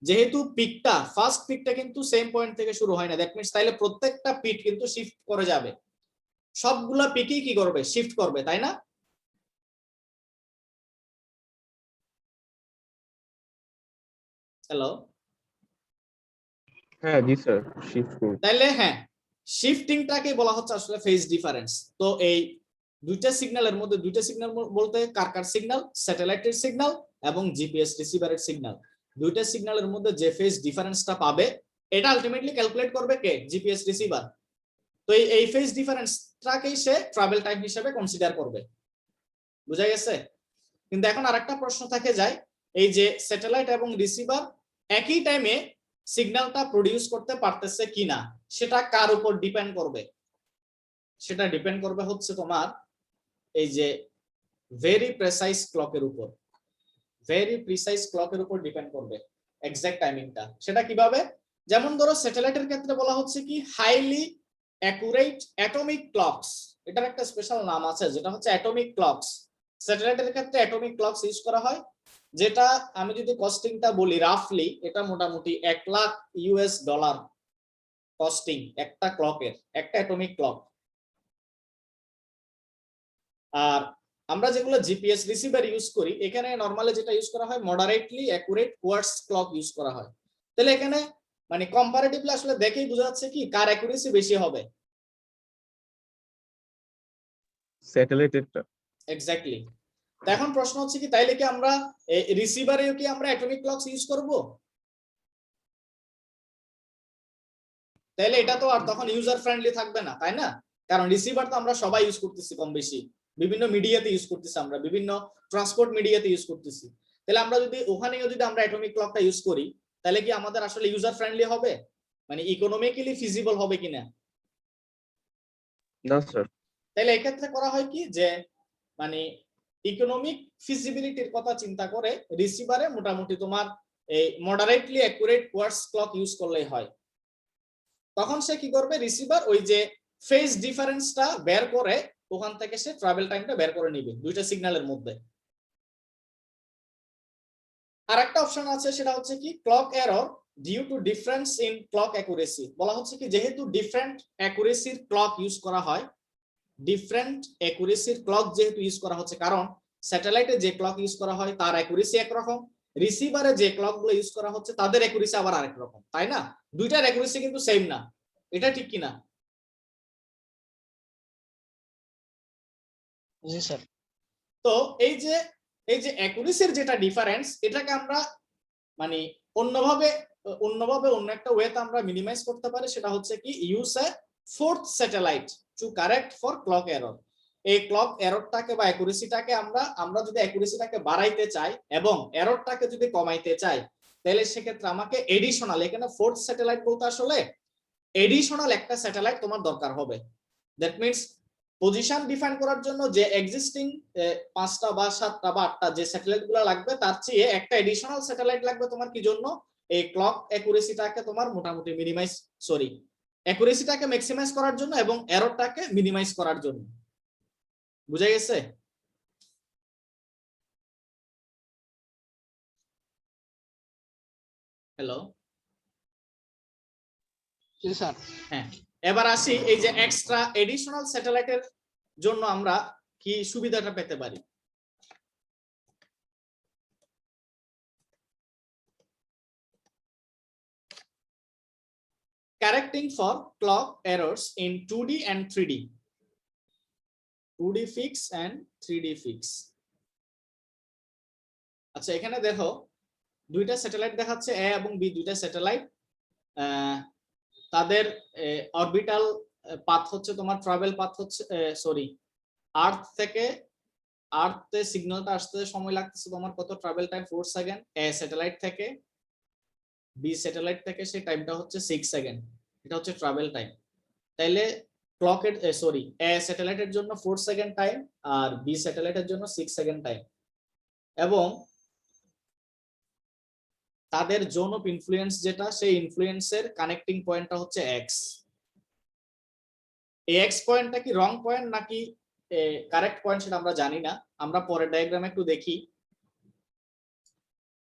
যেহেতু পিকটা ফার্স্ট পিকটা কিন্তু সেম পয়েন্ট থেকে শুরু হয় না, দ্যাট মিন্স তাইলে প্রত্যেকটা পিক কিন্তু শিফট করে যাবে, সবগুলা পিকই কি করবে শিফট করবে, তাই না? হ্যালো, হ্যাঁ জি স্যার, শিফট করুন। তাইলে হ্যাঁ শিফটিংটাকে বলা হচ্ছে আসলে ফেজ ডিফারেন্স। তো এই দুইটা সিগন্যালের মধ্যে, দুইটা সিগন্যাল বলতে কার কার সিগন্যাল, স্যাটেলাইটের সিগন্যাল এবং জিপিএস রিসিভারের সিগন্যাল, দুইটা সিগন্যালের মধ্যে যে ফেজ ডিফারেন্সটা পাবে এটা আলটিমেটলি ক্যালকুলেট করবে কে, জিপিএস রিসিভার। তো এই ফেজ ডিফারেন্সটাকেই সে ট্রাভেল টাইম হিসেবে কনসিডার করবে। বুঝা গেছে? কিন্তু এখন আরেকটা প্রশ্ন থেকে যায়, এই যে স্যাটেলাইট এবং রিসিভার একই টাইমে সিগন্যালটা প্রডিউস করতে পারতেছে কিনা সেটা কার উপর ডিপেন্ড করবে? সেটা ডিপেন্ড করবে হচ্ছে তোমার এই যে ভেরি প্রেসাইজ ক্লকের উপর, ভেরি প্রিসাইজ ক্লকের উপর ডিপেন্ড করবে এক্সাক্ট টাইমিংটা। সেটা কিভাবে? যেমন ধরো স্যাটেলাইটের ক্ষেত্রে বলা হচ্ছে কি হাইলি অ্যাকুরেট অ্যাটমিক ক্লকস, এটার একটা স্পেশাল নাম আছে যেটা হচ্ছে অ্যাটমিক ক্লকস। স্যাটেলাইটের ক্ষেত্রে অ্যাটমিক ক্লকস ইউজ করা হয়, যেটা আমি যদি কস্টিংটা বলি রাফলি এটা মোটামুটি $1,00,000 কস্টিং একটা ক্লকের, একটা অ্যাটমিক ক্লক। আর আমরা যেগুলো জিপিএস রিসিভার ইউজ করি এখানে নরমালি যেটা ইউজ করা হয় moderately accurate quartz clock use করা হয়। তাহলে এখানে মানে কম্পারেটিভলি আসলে দেখেই বোঝা যাচ্ছে কি কার অ্যাকুরেসি বেশি হবে, স্যাটেলাইটেরটা। এক্স্যাক্টলি। তো এখন প্রশ্ন হচ্ছে কি তাইলে কি আমরা রিসিভারেও কি আমরা অ্যাটমিক ক্লকস ইউজ করব? তাহলে এটা তো আর তখন ইউজার ফ্রেন্ডলি থাকবে না, তাই না? কারণ রিসিভার তো আমরা সবাই ইউজ করতেছি কম বেশি, বিভিন্ন মিডিয়াতে ইউজ করতেছি, আমরা বিভিন্ন ট্রান্সপোর্ট মিডিয়াতে ইউজ করতেছি। তাহলে আমরা যদি ওখানেও যদি আমরা অ্যাটমিক ক্লকটা ইউজ করি তাহলে কি আমাদের আসলে ইউজার ফ্রেন্ডলি হবে, মানে ইকোনমিক্যালি ফিজিবল হবে কিনা? না স্যার। তাহলে এই ক্ষেত্রে করা হয় কি যে মানে ইকোনমিক ফিজিবিলিটির কথা চিন্তা করে রিসিভারে মোটামুটি তোমার এই moderately accurate quartz clock use করলেই হয়। তখন সে কি করবে, রিসিভার ওই যে ফেজ ডিফারেন্সটা বের করে ওখান থেকে সে ট্রাভেল টাইমটা বের করে নিবে দুইটা সিগন্যালের মধ্যে। আর একটা অপশন আছে সেটা হচ্ছে কি clock error due to difference in clock accuracy. বলা হচ্ছে কি যেহেতু ডিফারেন্ট অ্যাকুরেসির ক্লক ইউজ করা হয়, ডিফারেন্ট অ্যাকুরেসির ক্লক যেহেতু ইউজ করা হচ্ছে, কারণ স্যাটেলাইটে যে ক্লক ইউজ করা হয় তার অ্যাকুরেসি একরকম, রিসিভারে যে ক্লকগুলো ইউজ করা হচ্ছে তাদের অ্যাকুরেসি আবার আরেক রকম, তাই না? দুইটার অ্যাকুরেসি কিন্তু সেম না, এটা ঠিক কিনা? জি স্যার। তো এই যে অ্যাকুরেসির যেটা ডিফারেন্স এটাকে আমরা মানে অন্যভাবে অন্য একটা ওয়েতে আমরা মিনিমাইজ করতে পারি, সেটা হচ্ছে কি use a fourth satellite to correct for clock error. এই ক্লক এররটাকে বা অ্যাকুরেসিটাকে আমরা যদি অ্যাকুরেসিটাকে বাড়াইতে চাই এবং এররটাকে যদি কমাইতে চাই তাহলে সেক্ষেত্রে আমাকে এডিশনাল, এখানে ফোর্থ স্যাটেলাইট বলতে আসলে এডিশনাল একটা স্যাটেলাইট তোমার দরকার হবে। দ্যাট মিন্স পজিশন ডিফাইন করার জন্য যে এক্সিস্টিং 5টা বা 7টা বা 8টা যে স্যাটেলাইট গুলো লাগবে তার চেয়ে একটা এডিশনাল স্যাটেলাইট লাগবে তোমার কি জন্য, এই ক্লক অ্যাকুরেসিটাকে তোমার মোটামুটি অ্যাকুরেসিটাকে ম্যাক্সিমাইজ করার জন্য এবং এররটাকে মিনিমাইজ করার জন্য। বুঝা গেছে? হ্যালো, জি স্যার। হ্যাঁ এবার আসি এই যে এক্সট্রা এডিশনাল স্যাটেলাইটের জন্য আমরা কি সুবিধাটা পেতে পারি? Correcting for clock errors in 2D and 3D. 2D fix and 3D fix. আচ্ছা এখানে দেখো দুইটা স্যাটেলাইট দেখাচ্ছে এ এবং বি, দুইটা স্যাটেলাইট, তাদের অরবিটাল পাথ হচ্ছে তোমার ট্রাভেল পাথ হচ্ছে সরি আর্থ থেকে আর্থে সিগন্যালটা আসতে সময় লাগতেছে তোমার কত? Travel time 4 second. A satellite থেকে বি স্যাটেলাইট থেকে সেই টাইমটা হচ্ছে 6 সেকেন্ড। এটা হচ্ছে ট্রাভেল টাইম। তাইলে ক্লকের সরি এ স্যাটেলাইটের জন্য 4 সেকেন্ড টাইম আর বি স্যাটেলাইটের জন্য 6 সেকেন্ড টাইম, এবং তাদের জোন অফ ইনফ্লুয়েন্স যেটা, সেই ইনফ্লুয়েন্সের কানেক্টিং পয়েন্টটা হচ্ছে এক্স। এই এক্স পয়েন্টটা কি রং পয়েন্ট নাকি কারেক্ট পয়েন্ট সেটা আমরা জানি না। আমরা পরের ডায়াগ্রামে একটু দেখি।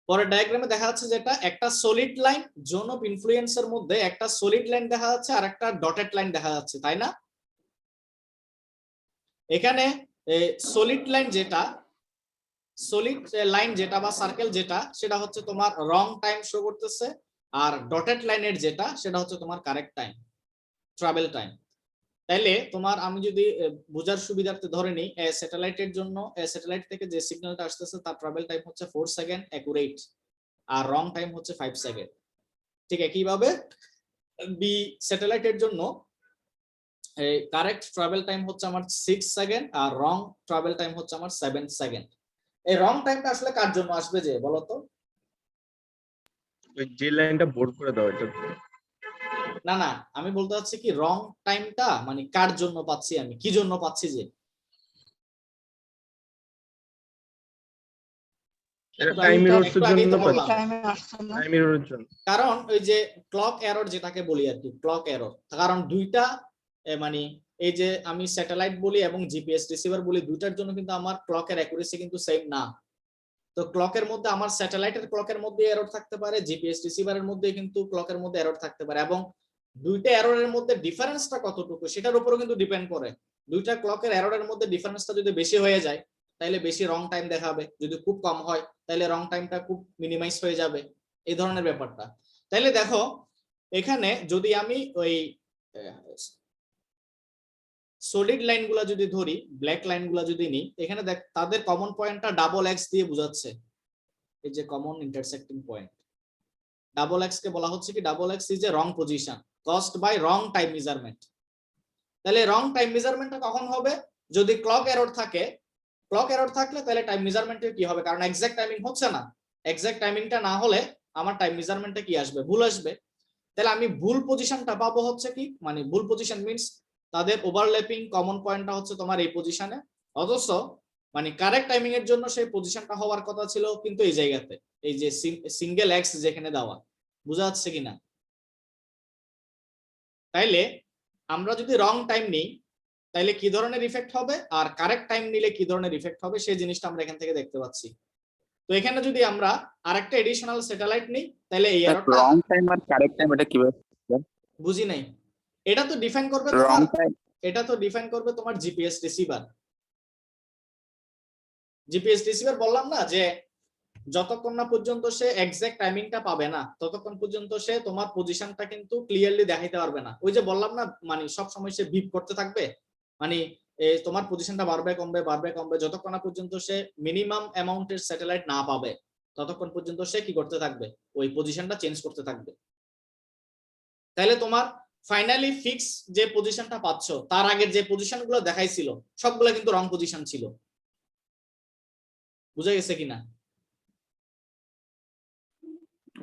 পরের ডায়াগ্রামে দেখা যাচ্ছে যেটা একটা সলিড লাইন, জোন অফ ইনফ্লুয়েন্সের মধ্যে একটা সলিড লাইন দেখা যাচ্ছে আর একটা ডটেড লাইন দেখা যাচ্ছে, তাই না? এখানে সলিড লাইন যেটা, সলিড লাইন যেটা বা সার্কেল যেটা, সেটা হচ্ছে তোমার রং টাইম শো করতেছে, আর ডটেড লাইনের যেটা সেটা হচ্ছে তোমার কারেক্ট টাইম, ট্রাভেল টাইম। তাইলে তোমার আমি যদি বোঝার সুবিধার্থে ধরে নিই, স্যাটেলাইটের জন্য স্যাটেলাইট থেকে যে সিগন্যালটা আসতেছে তার ট্রাভেল টাইম হচ্ছে 4 সেকেন্ড অ্যাকুরেট, আর রং টাইম হচ্ছে 5 সেকেন্ড। ঠিক একইভাবে বি স্যাটেলাইটের জন্য কারেক্ট ট্রাভেল টাইম হচ্ছে আমার 6 সেকেন্ড আর রং ট্রাভেল টাইম হচ্ছে আমার 7 সেকেন্ড। এই রং টাইমটা আসলে কার জন্য আসবে যে বলো তো? যে লাইনটা বোর্ড করে দাও এটা। না না, আমি বলতে চাচ্ছি কি রং টাইমটা মানে কার জন্য পাচ্ছি, আমি কি জন্য পাচ্ছি যে টাইম এররস এর জন্য পাচ্ছি। টাইমে আসছে না, টাইম এররের জন্য। কারণ ওই যে ক্লক এরর যেটাকে বলি আর কি, ক্লক এরর, কারণ দুইটা মানে এই যে আমি স্যাটেলাইট বলি এবং জিপিএস রিসিভার বলি, দুইটার জন্য কিন্তু আমার ক্লকের অ্যাকুরেসি কিন্তু সেম না। তো ক্লকের মধ্যে আমার স্যাটেলাইটের ক্লকের মধ্যে এরর থাকতে পারে, জিপিএস রিসিভারের মধ্যে কিন্তু ক্লকের মধ্যে এরর থাকতে পারে, এবং দুইটা এররের মধ্যে ডিফারেন্সটা কতটুকু সেটার উপরও কিন্তু ডিপেন্ড করে। দুইটা ক্লকের এররের মধ্যে ডিফারেন্সটা যদি বেশি হয়ে যায় তাহলে বেশি রং টাইম দেখাবে, যদি খুব কম হয় তাহলে রং টাইমটা খুব মিনিমাইজ হয়ে যাবে, এই ধরনের ব্যাপারটা। তাহলে দেখো এখানে যদি আমি ওই সলিড লাইনগুলো যদি ধরি, ব্ল্যাক লাইনগুলো যদি নিই, এখানে দেখ তাদের কমন পয়েন্টটা ডাবল এক্স দিয়ে বোঝাচ্ছে, এই যে common intersecting point double X কে বলা হচ্ছে কি, double X is a wrong position caused by wrong time measurement. তাহলে রং টাইম মেজারমেন্টটা কখন হবে? যদি ক্লক এরর থাকে, ক্লক এরর থাকলে তাহলে টাইম মেজারমেন্টে কি হবে, কারণ এক্সাক্ট টাইমিং হচ্ছে না, এক্সাক্ট টাইমিংটা না হলে আমার টাইম মেজারমেন্টে কি আসবে, ভুল আসবে। তাহলে আমি ভুল পজিশনটা পাবো হচ্ছে কি, মানে ভুল পজিশন মিন্স তাদের ওভারল্যাপিং কমন পয়েন্টটা হচ্ছে তোমার এই পজিশনে, অথচ মানে কারেক্ট টাইমিং এর জন্য সেই পজিশনটা হওয়ার কথা ছিল কিন্তু এই জায়গাতে, এই যে সিঙ্গেল এক্স যেখানে দেওয়া, বোঝা যাচ্ছে কিনা? তাইলে আমরা যদি রং টাইম নিই তাইলে কি ধরনের ইফেক্ট হবে, আর কারেক্ট টাইম নিলে কি ধরনের ইফেক্ট হবে, সেই জিনিসটা আমরা এখান থেকে দেখতে পাচ্ছি। তো এখানে যদি আমরা আরেকটা এডিশনাল স্যাটেলাইট নিই তাহলে এই এররটা রং টাইম আর কারেক্ট টাইম এটা কিভাবে বুঝি নাই। এটা তো ডিফাইন করবে রং তোমার, টাইম? এটা তো ডিফাইন করবে তোমার জিপিএস রিসিভার। জিপিএস রিসিভার বললাম না যে যতক্ষণ না পর্যন্ত সে এক্সাক্ট টাইমিংটা পাবে না ততক্ষণ পর্যন্ত সে তোমার পজিশনটা কিন্তু ক্লিয়ারলি দেখাইতে পারবে না। ওই যে বললাম না, মানে সব সময় সে বিপ করতে থাকবে, মানে তোমার পজিশনটা বাড়বে কমবে বাড়বে কমবে, যতক্ষণ না পর্যন্ত সে মিনিমাম অ্যামাউন্টের স্যাটেলাইট না পাবে ততক্ষণ পর্যন্ত সে কি করতে থাকবে, ওই পজিশনটা চেঞ্জ করতে থাকবে। তাহলে তোমার ফাইনালি ফিক্স যে পজিশনটা পাচ্ছ তার আগের যে পজিশনগুলো দেখাইছিল সবগুলো কিন্তু রং পজিশন ছিল, বুঝা গেছে কিনা?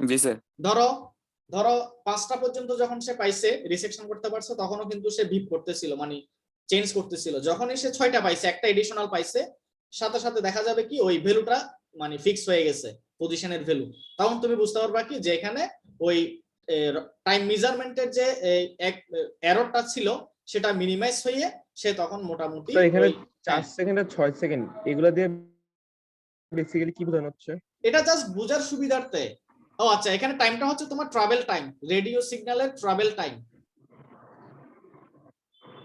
জি স্যার। ধরো 5টা পর্যন্ত যখন সে পাইছে রিসেকশন করতে পারছে তখনও কিন্তু সে বিপ করতেছিল, মানে চেঞ্জ করতেছিল। যখনই সে 6টা পাইছে, একটা এডিশনাল পাইছে, সাথে সাথে দেখা যাবে কি ওই ভ্যালুটা মানে ফিক্স হয়ে গেছে পজিশনের ভ্যালু। তখন তুমি বুঝতে পারবা কি যে এখানে ওই টাইম মেজারমেন্টের যে এররটা ছিল সেটা মিনিমাইজ হয়ে সে তখন মোটামুটি এখানে 4 সেকেন্ড আর 6 সেকেন্ড এগুলা দিয়ে বেসিক্যালি কি বোঝানো হচ্ছে? এটা জাস্ট বোঝার সুবিধার্থে। ও আচ্ছা, এখানে টাইমটা হচ্ছে তোমার ট্রাভেল টাইম, রেডিও সিগন্যালের ট্রাভেল টাইম।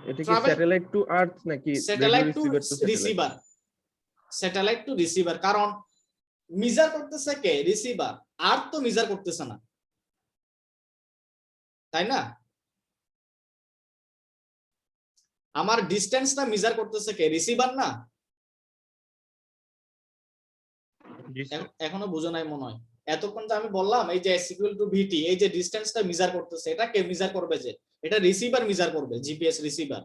এটা কি Travel- স্যাটেলাইট টু আর্থ নাকি satellite to receiver to satellite? Receiver, satellite to receiver, কারণ মিজার করতেছে কে? রিসিভার। আর্থ তো মিজার করতেছে না, তাই না? আমার ডিসটেন্সটা মেজার করতেছে কে? রিসিভার না? এখনো বুঝো নাই মনে হয়। এতক্ষণ যে আমি বললাম এই যে s = vt, এই যে ডিসটেন্সটা মেজার করতেছে, এটা কে মেজার করবে? যে এটা রিসিভার মেজার করবে, জিপিএস রিসিভার।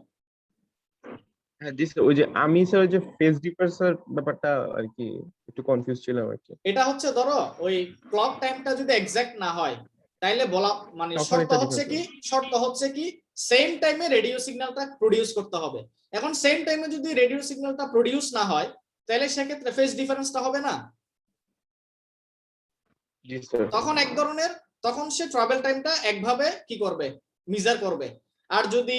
হ্যাঁ জি স্যার, ওই যে আমি স্যার ওই যে ফেজ ডিফারেন্সের ব্যাপারটা আর কি একটু কনফিউজ ছিলাম আর কি। এটা হচ্ছে ধরো ওই ক্লক টাইমটা যদি এক্সাক্ট না হয় তাইলে বলা মানে তখন শর্ত এটা হচ্ছে কি, difference শর্ত হচ্ছে কি সেম টাইমে রেডিও সিগন্যালটা প্রডিউস করতে হবে। এখন সেম টাইমে যদি রেডিও সিগন্যালটা প্রডিউস না হয় তাহলে সেক্ষেত্রে ফেজ ডিফারেন্সটা হবে না। জি স্যার। তখন সে ট্রাভেল টাইমটা একভাবে কি করবে? মেজার করবে। আর যদি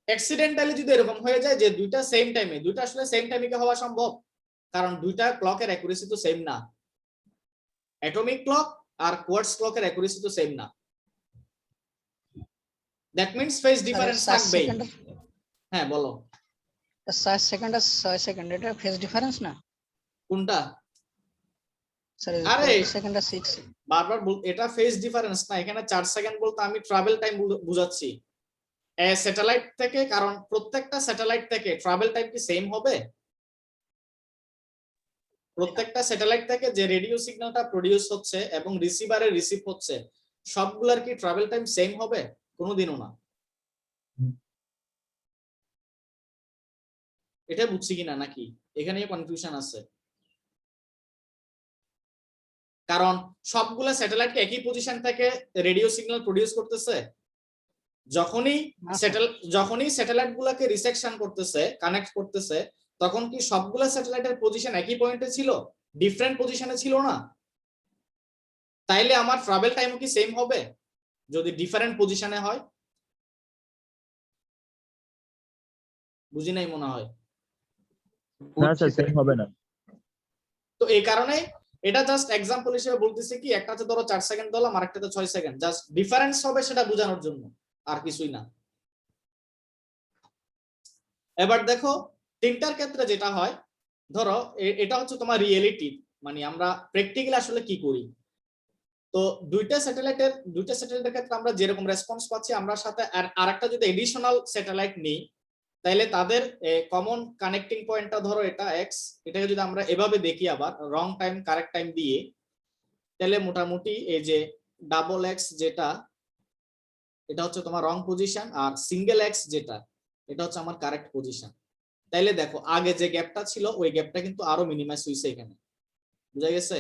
অ্যাক্সিডেন্টালি যদি এরকম হয়ে যায় যে দুইটা সেম টাইমে, দুইটা আসলে সেম টাইমে কি হওয়া সম্ভব? কারণ দুইটা ক্লকের অ্যাকুরেসি তো সেম না, অ্যাটমিক ক্লক আর কোয়ার্টজ ক্লকের অ্যাকুরেসি তো সেম না। দ্যাট মিন্স ফেজ ডিফারেন্স থাকবেই। হ্যাঁ বলো। 7 সেকেন্ড আর 6 সেকেন্ড এটা ফেজ ডিফারেন্স না? কোনটা? স্যার আরে 20 সেকেন্ড আর 6। বারবার এটা ফেজ ডিফারেন্স না, এখানে 4 সেকেন্ড বলতে আমি ট্রাভেল টাইম বুঝাচ্ছি স্যাটেলাইট থেকে। কারণ প্রত্যেকটা স্যাটেলাইট থেকে ট্রাভেল টাইম কি সেম হবে? প্রত্যেকটা স্যাটেলাইট থেকে যে রেডিও সিগন্যালটা প্রডিউস হচ্ছে এবং রিসিভারে রিসিভ হচ্ছে সবগুলার কি ট্রাভেল টাইম সেম হবে? কোনোদিনও না। এটা বুঝছি কিনা নাকি এখানে কনফিউশন আছে? কারণ সবগুলা স্যাটেলাইট একই পজিশন থেকে রেডিও সিগন্যাল প্রডিউস করতেছে। যখনই স্যাটেলাইট গুলাকে রিসেকশন করতেছে, কানেক্ট করতেছে, তখন কি সবগুলা স্যাটেলাইটের পজিশন একই পয়েন্টে ছিল? ডিফারেন্ট পজিশনে ছিল না? তাইলে আমার ট্রাভেল টাইমও কি সেম হবে যদি ডিফারেন্ট পজিশনে হয়? বুঝি নাই মনে হয়। না স্যার সেম হবে না। তো এই কারণে এটা জাস্ট এক্সাম্পল হিসেবে বলতেছি কি একটাতে ধরো 4 সেকেন্ড দিলাম আর একটাতে 6 সেকেন্ড, জাস্ট ডিফারেন্স হবে সেটা বোঝানোর জন্য, আর কিছুই না। এবার দেখো তিনটার ক্ষেত্রে যেটা হয়, ধরো এটা হচ্ছে তোমার রিয়েলিটি, মানে আমরা প্র্যাকটিক্যালি আসলে কি করি। তো দুইটা স্যাটেলাইটের ক্ষেত্রে আমরা যেরকম রেসপন্স পাচ্ছি, আমরা সাথে আর একটা যদি এডিশনাল স্যাটেলাইট নেই তাইলে তাদের কমন কানেক্টিং পয়েন্টটা ধরো এটা এক্স, এটাকে যদি আমরা এভাবে দেখি আবার রং টাইম কারেক্ট টাইম দিয়ে, তাহলে মোটামুটি এই যে ডাবল এক্স যেটা, এটা হচ্ছে তোমার রং পজিশন, আর সিঙ্গেল এক্স যেটা, এটা হচ্ছে আমার কারেক্ট পজিশন। তাইলে দেখো আগে যে গ্যাপটা ছিল ওই গ্যাপটা কিন্তু আরো মিনিমাইজ হইছে এখানে। বুঝা গেছে?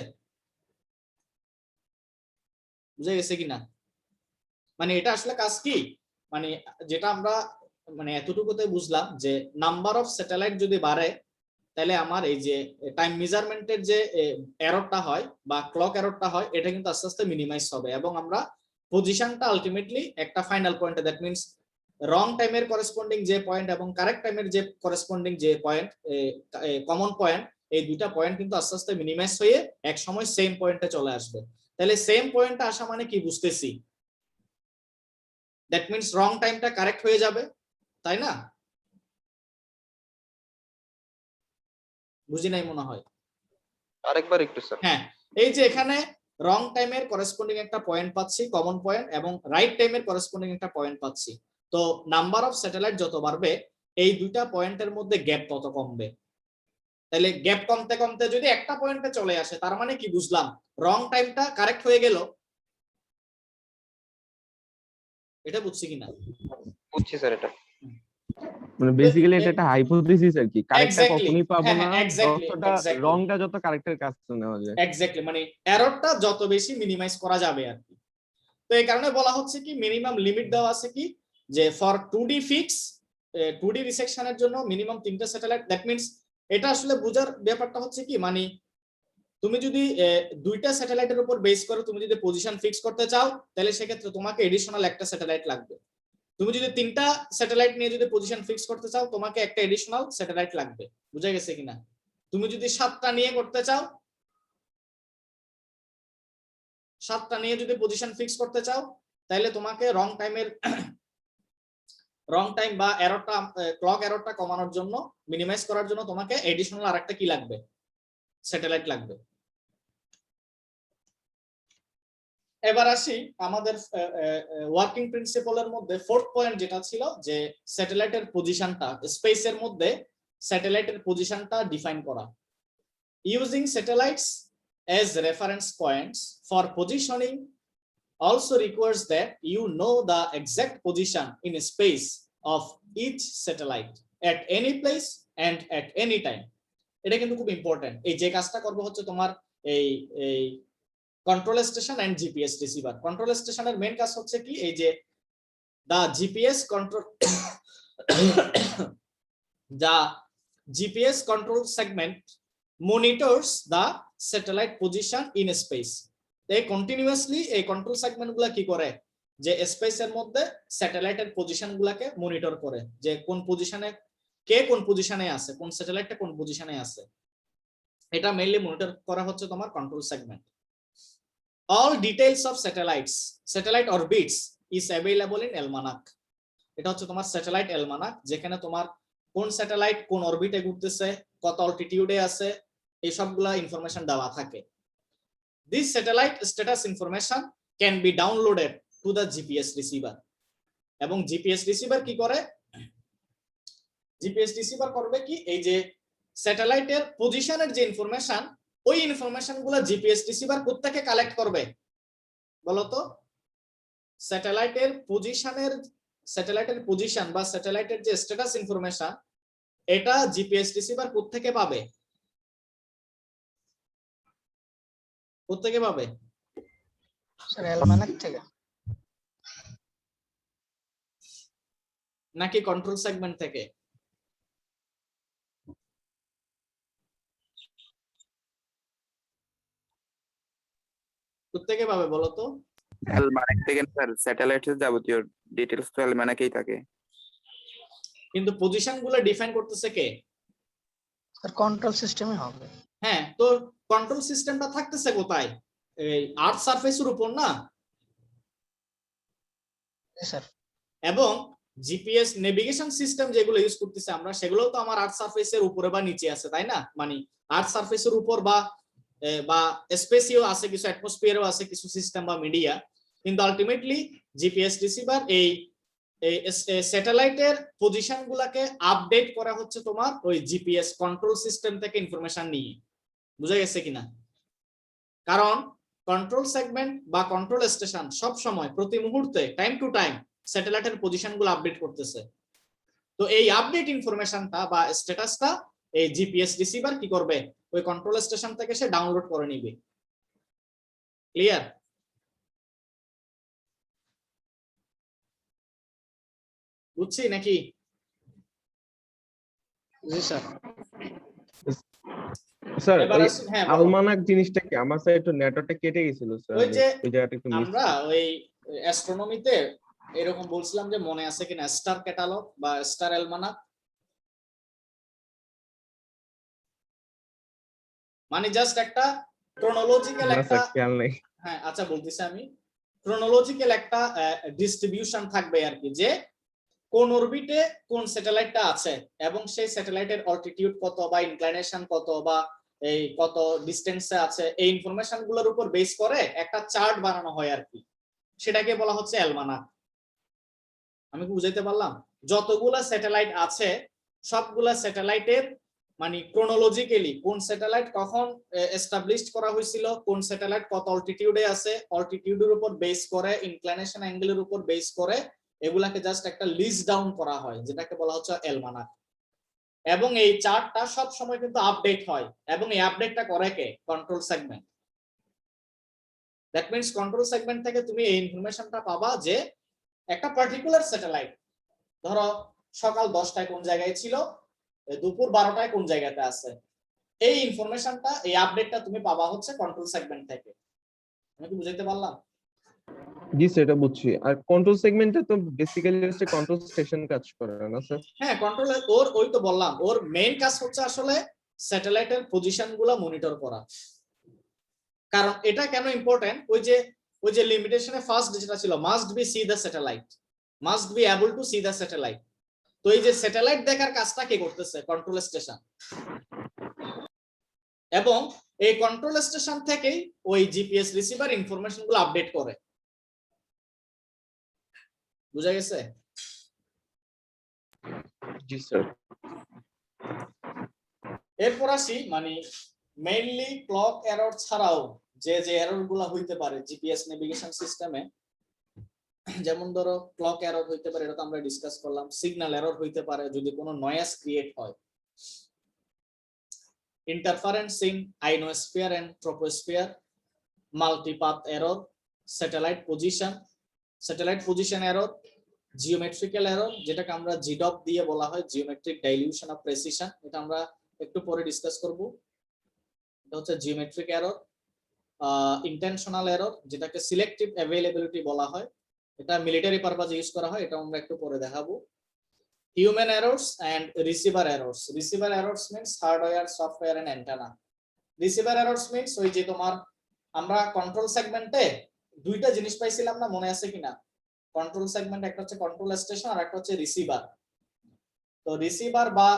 বুঝা গেছে কিনা? মানে এটা আসলে কাজ কি, মানে যেটা আমরা মানে এতটুকুতে বুঝলাম যে নাম্বার অফ স্যাটেলাইট যদি বাড়ে তাহলে আমার এই যে টাইম মেজারমেন্টের যে এররটা হয় বা ক্লক এররটা হয় এটা কিন্তু আস্তে আস্তে মিনিমাইজ হবে, এবং আমরা পজিশনটা আলটিমেটলি একটা ফাইনাল পয়েন্টে, দ্যাট মিন্স রং টাইমের করেসপন্ডিং যে পয়েন্ট এবং কারেক্ট টাইমের যে করেসপন্ডিং যে পয়েন্ট, কমন পয়েন্ট, এই দুইটা পয়েন্ট কিন্তু আস্তে আস্তে মিনিমাইজ হয়ে এক সময় সেম পয়েন্টে চলে আসবে। তাহলে সেম পয়েন্টে আসা মানে কি বুঝতেছি? দ্যাট মিন্স রং টাইমটা কারেক্ট হয়ে যাবে, তাই না? বুঝি নাই মনে হয়। আরেকবার একটু স্যার। হ্যাঁ, এই যে এখানে রং টাইমের করেসপন্ডিং একটা পয়েন্ট পাচ্ছি কমন পয়েন্ট, এবং রাইট টাইমের করেসপন্ডিং একটা পয়েন্ট পাচ্ছি। তো নাম্বার অফ স্যাটেলাইট যত বাড়বে এই দুইটা পয়েন্টের মধ্যে গ্যাপ তত কমবে। তাহলে গ্যাপ কমতে কমতে যদি একটা পয়েন্টে চলে আসে তার মানে কি বুঝলাম? রং টাইমটা কারেক্ট হয়ে গেল। এটা বুঝছি কিনা? বুঝছি স্যার এটা। মানে বেসিক্যালি এটা একটা হাইপোথিসিস আর কি, কারেক্টটা Exactly. কখনোই পাবো হ্যাঁ, না হ্যাঁ, exactly, যতটা exactly. রংটা যত কারেক্টের কাজ নেওয়া যায়। এক্স্যাক্টলি, মানে এররটা যত বেশি মিনিমাইজ করা যাবে আর কি। তো এই কারণে বলা হচ্ছে কি মিনিমাম লিমিট দেওয়া আছে কি, যে ফর 2D ফিক্স 2D রিসেকশনের জন্য মিনিমাম 3টা স্যাটেলাইট। দ্যাট মিন্স এটা আসলে বোঝার ব্যাপারটা হচ্ছে কি, মানে তুমি যদি দুইটা স্যাটেলাইটের উপর বেস করে তুমি যদি পজিশন ফিক্স করতে চাও তাহলে সেক্ষেত্রে তোমাকে এডিশনাল একটা স্যাটেলাইট লাগবে। তুমি যদি 3টা স্যাটেলাইট নিয়ে যদি পজিশন ফিক্স করতে চাও তোমাকে একটা এডিশনাল স্যাটেলাইট লাগবে। বুঝা গেছে কিনা? তুমি যদি 7টা নিয়ে করতে চাও, 7টা নিয়ে যদি পজিশন ফিক্স করতে চাও তাহলে তোমাকে রং টাইমের রং টাইম বা এররটা ক্লক এররটা কমানোর জন্য, মিনিমাইজ করার জন্য তোমাকে এডিশনাল আরেকটা কি লাগবে, স্যাটেলাইট লাগবে। এবার আসি আমাদের ওয়ার্কিং প্রিন্সিপলের মধ্যে ফোর্থ পয়েন্ট যেটা ছিল যে স্যাটেলাইটের পজিশনটা, স্পেসের মধ্যে স্যাটেলাইটের পজিশনটা ডিফাইন করা। Using satellites as reference points for positioning also requires that you know the exact position in space of each satellite at any place and at any time. এটা কিন্তু খুব ইম্পর্টেন্ট। এই যে কাজটা করবে হচ্ছে তোমার এই control station and GPS receiver. Control স্টেশনের মেইন কাজ হচ্ছে কি, এই যে the GPS control the GPS control segment monitors the satellite position in space. they continuously এই কন্ট্রোল সেগমেন্ট গুলা কি করে, যে স্পেসের মধ্যে স্যাটেলাইটের পজিশন গুলাকে মনিটর করে, যে কোন পজিশনে কে কোন পজিশনে আছে, কোন স্যাটেলাইটটা কোন পজিশনে আছে, এটা মেইনলি মনিটর করা হচ্ছে তোমার control segment. all details of satellite orbits is available in almanac. এটা হচ্ছে তোমার স্যাটেলাইট অ্যালমানাক, যেখানে তোমার কোন স্যাটেলাইট কোন অরবিটে ঘুরতেছে, কত অল্টিটিউডে আছে, এই সবগুলা ইনফরমেশন দেওয়া থাকে। This satellite status information can be downloaded to the GPS receiver. এবং জিপিএস রিসিভার কি করে, জিপিএস রিসিভার করবে কি, এই যে স্যাটেলাইটের পজিশনের যে ইনফরমেশন, ওই ইনফরমেশন গুলো জিপিএস রিসিভার কোত্থেকে কালেক্ট করবে বলতো? স্যাটেলাইটের পজিশন বা স্যাটেলাইটের যে স্ট্যাটাস ইনফরমেশন, এটা জিপিএস রিসিভার কোত্থেকে পাবে? কোত্থেকে পাবে? স্যার অ্যালমানাক থেকে নাকি কন্ট্রোল সেগমেন্ট থেকে? কোত্থেকে পাবে বলতো? অ্যালমানাক থেকে না স্যার, স্যাটেলাইটের যাবতীয় ডিটেইলস তো অ্যালমানাকেই থাকে। কিন্তু পজিশন গুলো ডিফাইন করতেছে কে? স্যার কন্ট্রোল সিস্টেমে হবে। হ্যাঁ, তো কন্ট্রোল সিস্টেমটা থাকতেছে কোথায়? এই আর্থ সারফেসের উপর না? স্যার এবং জিপিএস নেভিগেশন সিস্টেম যেগুলো ইউজ করতেছে আমরা, সেগুলো তো আমার আর্থ সারফেসের উপরে বা নিচে আছে, তাই না? মানে আর্থ সারফেসের উপর বা স্পেসিও আছে, কিছু অ্যাটমসফিয়ারও আছে, কিছু সিস্টেম বা মিডিয়া। কিন্তু আলটিমেটলি জিপিএস রিসিভার এই স্যাটেলাইটের পজিশন গুলাকে আপডেট করা হচ্ছে তোমার ওই জিপিএস কন্ট্রোল সিস্টেম থেকে ইনফরমেশন নিয়ে। বুঝা গেছে কিনা? কারণ কন্ট্রোল সেগমেন্ট বা কন্ট্রোল স্টেশন সব সময় প্রতি মুহূর্তে টাইম টু টাইম স্যাটেলাইটের পজিশন গুলো আপডেট করতেছে। তো এই আপডেট ইনফরমেশনটা বা স্ট্যাটাসটা এই জিপিএস রিসিভার কি করবে, ওই কন্ট্রোল স্টেশন থেকে সে ডাউনলোড করে নিবে। ক্লিয়ার? বুঝছি নাকি? জি স্যার। স্যার এবার ওই আসুন, হ্যাঁ বলো। আলমানাক জিনিসটা কি, আমার স্যার একটু নেটওয়ার্কটা কেটে গেছিল স্যার, ওই যে ওই জায়গাটা একটু মিস। আমরা ওই অ্যাস্ট্রোনমিতে এরকম বলছিলাম যে মনে আছে কিনা, স্টার ক্যাটালগ বা স্টার অ্যালমানাক, মানে জাস্ট একটা ক্রোনোলজিক্যাল না একটা, স্যার খেয়াল নেই। হ্যাঁ আচ্ছা বলতেছি আমি, ক্রোনোলজিক্যাল একটা ডিস্ট্রিবিউশন থাকবে আর কি, যে কোন অরবিটে কোন স্যাটেলাইটটা আছে এবং সেই স্যাটেলাইটের অল্টিটিউড কত বা ইনক্লিনেশন কত বা এই কত ডিসটেন্সে আছে, এই ইনফরমেশন গুলোর উপর বেস করে একটা চার্ট বানানো হয় আর কি, সেটাকে বলা হচ্ছে অ্যালমানাক। আমি কি বুঝাইতে পারলাম? যতগুলা স্যাটেলাইট আছে সবগুলা স্যাটেলাইটের মানে ক্রোনোলজিক্যালি কোন স্যাটেলাইট কখন এস্টাবলিশড করা হয়েছিল, কোন স্যাটেলাইট কত অল্টিটিউডে আছে, অল্টিটিউডের উপর বেস করে, ইনক্লিনেশন অ্যাঙ্গেলের উপর বেস করে এগুলাকে জাস্ট একটা লিস্ট ডাউন করা হয়, যেটাকে বলা হচ্ছে অ্যালমানাক। এবং এই চার্টটা সব সময় কিন্তু আপডেট হয়, এবং এই আপডেটটা করে কে? Control segment. That means control segment থেকে তুমি এই ইনফরমেশনটা পাবা যে একটা পার্টিকুলার স্যাটেলাইট ধরো সকাল 10টায় কোন জায়গায় ছিল, দুপুর 12টায় কোন জায়গাতে আছে, এই ইনফরমেশনটা, এই আপডেটটা তুমি পাবা হচ্ছে কন্ট্রোল সেগমেন্ট থেকে। আমি কি বুঝাইতে পারলাম? জি স্যার এটা বুঝছি। আর কন্ট্রোল সেগমেন্টে তো বেসিক্যালি হচ্ছে কন্ট্রোল স্টেশন কাজ করে না স্যার? হ্যাঁ, কন্ট্রোল ওই তো বললাম, ওর মেইন কাজ হচ্ছে আসলে স্যাটেলাইটের পজিশন গুলা মনিটর করা। কারণ এটা কেন ইম্পর্টেন্ট, ওই যে লিমিটেশনে ফার্স্ট যেটা ছিল, must be C the satellite, must be able to C the satellite. তো এই যে স্যাটেলাইট দেখার কাজটা কে করতেছে? Control station. এবং এই কন্ট্রোল স্টেশন থেকেই ওই জিপিএস রিসিভার ইনফরমেশন গুলো আপডেট করে। বুঝা গেছে? জি স্যার। এরপর আসি মানে মেইনলি ক্লক এরর ছাড়াও যে যে এরর গুলা হইতে পারে জিপিএস নেভিগেশন সিস্টেমে, যেমন ধরো ক্লক এরর হইতে পারে, এটা তো আমরা ডিসকাস করলাম। সিগন্যাল এরর হইতে পারে যদি কোনো নয়েজ ক্রিয়েট হয়। Interference in ionosphere and troposphere, multipath error, satellite position error, geometrical error যেটাকে আমরা জিডপ দিয়ে বলা হয়, জিওমেট্রিক ডাইলিউশন অফ প্রেসিশন, এটা আমরা একটু পরে ডিসকাস করব। এটা হচ্ছে জিওমেট্রিক এরর। ইন্টেনশনাল এরর যেটাকে সিলেক্টিভ অ্যাভেইলেবিলিটি বলা হয়, এটা মিলিটারি পারপাজে ইউজ করা হয়, এটা আমরা একটু পরে দেখাবো। Human errors and receiver errors. Receiver errors means hardware, software and antenna. Receiver errors means ওই যে তোমার আমরা কন্ট্রোল সেগমেন্টে দুইটা জিনিস পাইছিলাম না, মনে আছে কিনা? কন্ট্রোল সেগমেন্ট একটা হচ্ছে কন্ট্রোল স্টেশন আর একটা হচ্ছে রিসিভার। তো রিসিভার বা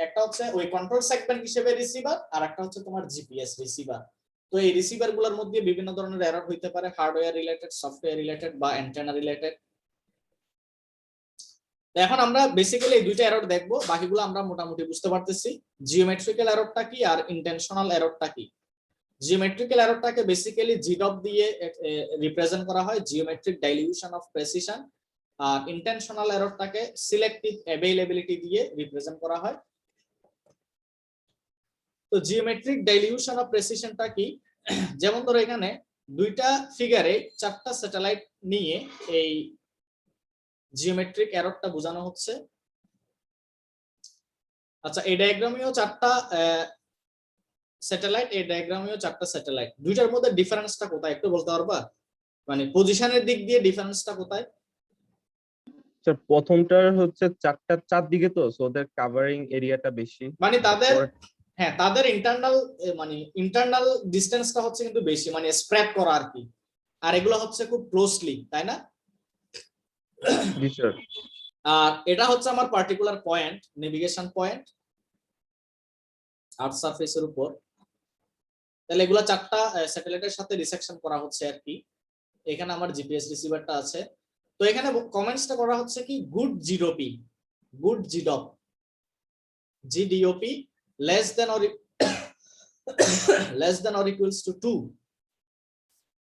একটা হচ্ছে ওই কন্ট্রোল সেগমেন্ট হিসেবে রিসিভার, আর একটা হচ্ছে তোমার জিপিএস রিসিভার। তো এই রিসিভার গুলোর মধ্যে বিভিন্ন ধরনের এরর হইতে পারে, হার্ডওয়্যার রিলেটেড, সফটওয়্যার রিলেটেড বা অ্যান্টেনা রিলেটেড। এখন আমরা বেসিক্যালি এই দুইটা এরর দেখবো, বাকিগুলো আমরা মোটামুটি বুঝতে পারতেছি। জিওমেট্রিক্যাল এররটা কি আর ইন্টেনশনাল এররটা কি? জিওমেট্রিক্যাল এররটাকে বেসিক্যালি জিডপ দিয়ে রিপ্রেজেন্ট করা হয়, জিওমেট্রিক ডাইলিউশন অফ প্রেসিশন। আর ইন্টেনশনাল এররটাকে সিলেক্টিভ অ্যাভেইলেবিলিটি দিয়ে রিপ্রেজেন্ট করা হয়। তো জিওমেট্রিক ডাইলিউশন অফ প্রেসিশনটা কি? যেমন ধরো এখানে দুইটা ফিগারে চারটা স্যাটেলাইট নিয়ে এই জিওমেট্রিক এররটা বোঝানো হচ্ছে। আচ্ছা, এই ডায়াগ্রামেও চারটা স্যাটেলাইট, এই ডায়াগ্রামেও চারটা স্যাটেলাইট, দুইটার মধ্যে ডিফারেন্সটা কোথায় একটু বলতে পারবা? মানে পজিশনের দিক দিয়ে ডিফারেন্সটা কোথায়? স্যার প্রথমটার হচ্ছে চারদিকে, তো সো ওদের কাভারিং এরিয়াটা বেশি, মানে তাদের হ্যাঁ তাদের ইন্টারনাল ডিসটেন্সটা হচ্ছে কিন্তু বেশি, মানে স্প্রেড করা আর কি। আর এগুলো হচ্ছে খুব ক্লোজলি, তাই না? জি স্যার। আর এটা হচ্ছে আমার পার্টিকুলার পয়েন্ট, নেভিগেশন পয়েন্ট আর্থ সারফেসের উপর। তাহলে এগুলা চারটা স্যাটেলাইটের সাথে রিসেকশন করা হচ্ছে আর কি। এখানে আমার জিপিএস রিসিভারটা আছে। তো এখানে কমেন্টসটা করা হচ্ছে কি good GDOP, good GDOP, GDOP less than or equals to 2।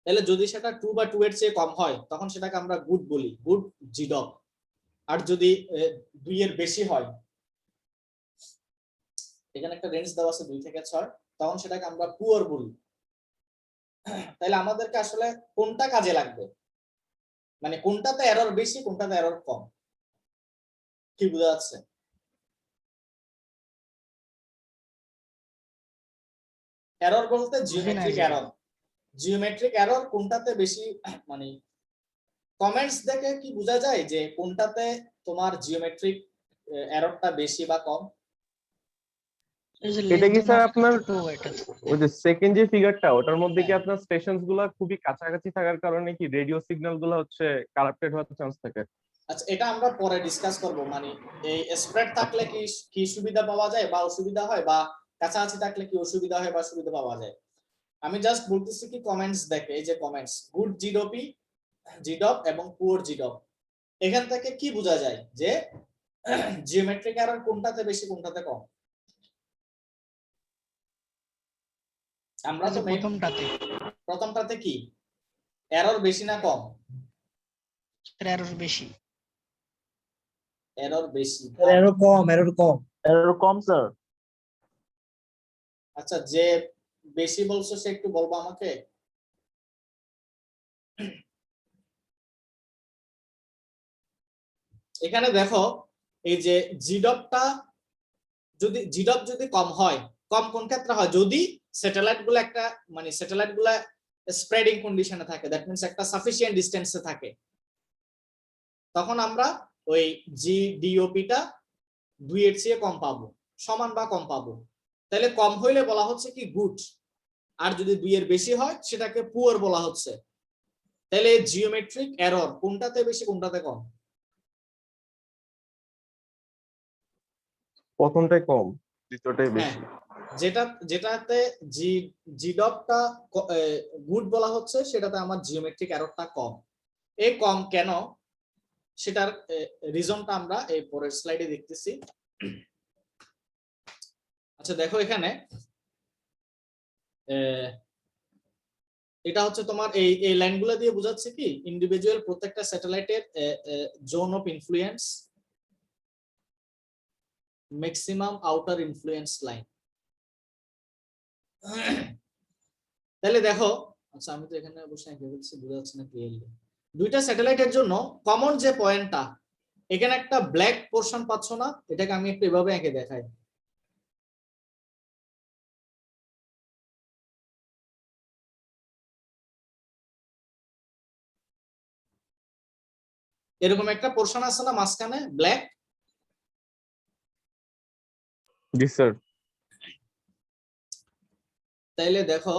তাহলে যদি সেটা 2 বা 2 এর চেয়ে কম হয় তখন সেটাকে আমরা গুড বলি, গুড জিডপ। আর যদি 2 এর বেশি হয়, এখানে একটা রেঞ্জ দেওয়া আছে 2 থেকে 6, তখন সেটাকে আমরা পুয়ার বলি। তাহলে আমাদেরকে আসলে কোনটা কাজে লাগবে, মানে কোনটাতে এরর বেশি কোনটাতে এরর কম, কি বোঝা যাচ্ছে? এরর বলতে জিওমেট্রিক এরর। জিওমেট্রিক এরর কোনটাতে বেশি, মানে কমেন্টস দেখে কি বোঝা যায় যে কোনটাতে তোমার জিওমেট্রিক এররটা বেশি বা কম? এটা কি স্যার আপনার ওই যে সেকেন্ড যে ফিগারটা, ওটার মধ্যে কি আপনার স্টেশনস গুলা খুবই কাছাকাছি থাকার কারণে কি রেডিও সিগন্যাল গুলা হচ্ছে কারাপ্টেড হওয়ার চান্স থাকে? আচ্ছা, এটা আমরা পরে ডিসকাস করব। মানে এই স্প্রেড থাকলে কি কি সুবিধা পাওয়া যায় বা অসুবিধা হয়, বা কাছাকাছি থাকলে কি অসুবিধা হয় বা সুবিধা পাওয়া যায়। আমি জাস্ট বলতেছি কি কমেন্টস দেখে, এই যে কমেন্টস গুড জিডপি, জিডপ এবং পুয়ার জিডপ, এখান থেকে কি বোঝা যায় যে জিওমেট্রিক এরর কোনটাতে বেশি কোনটাতে কম? আমরা তো প্রথমটাতে কি এরর বেশি না কম? এরর বেশি। এরর বেশি, এরর কম স্যার। আচ্ছা, যে বেশি বলছো সে একটু বলবো আমাকে। এখানে দেখো এই যে জিডপটা যদি কম হয়, কম কোন ক্ষেত্রে হয়? যদি স্যাটেলাইট গুলো একটা মানে স্যাটেলাইট গুলা স্প্রেডিং কন্ডিশনে থাকে, দ্যাট মিন্স একটা সাফিসিয়েন্ট ডিসটেন্সে থাকে, তখন আমরা ওই জিডিওপিটা 2 এর চেয়ে কম পাবো, সমান বা কম পাবো। তাহলে কম হইলে বলা হচ্ছে কি গুড, আর যদি 2 এর বেশি হয় সেটাকে পুয়ার বলা হচ্ছে। তাহলে জিওমেট্রিক এরর কোনটাতে বেশি কোনটাতে কম? প্রথমটাই কম, দ্বিতীয়টাই হ্যাঁ, বেশি। যেটাতে জিডবটা গুড বলা হচ্ছে সেটাতে আমার জিওমেট্রিক এররটা কম। এই কম কেন সেটার রিজনটা আমরা এই পরের স্লাইডে দেখতেছি। আচ্ছা দেখো এখানে এটা হচ্ছে তোমার এই লাইনগুলো দিয়ে বোঝাচ্ছে কি ইন্ডিভিজুয়াল প্রত্যেকটা স্যাটেলাইটের zone of influence, maximum outer influence line. তাহলে দেখো, আচ্ছা আমি তো এখানে অবশ্যই এঁকে বলছি, বোঝা যাচ্ছে না ক্লিয়ারলি। দুইটা স্যাটেলাইটের জন্য কমন যে পয়েন্টটা, এখানে একটা ব্ল্যাক পোরশন পাচ্ছ না, এটাকে আমি একটু এভাবে এঁকে দেখাই। এরকম একটা পোরশন আছে না মাঝখানে ব্ল্যাক? জি স্যার। তাইলে দেখো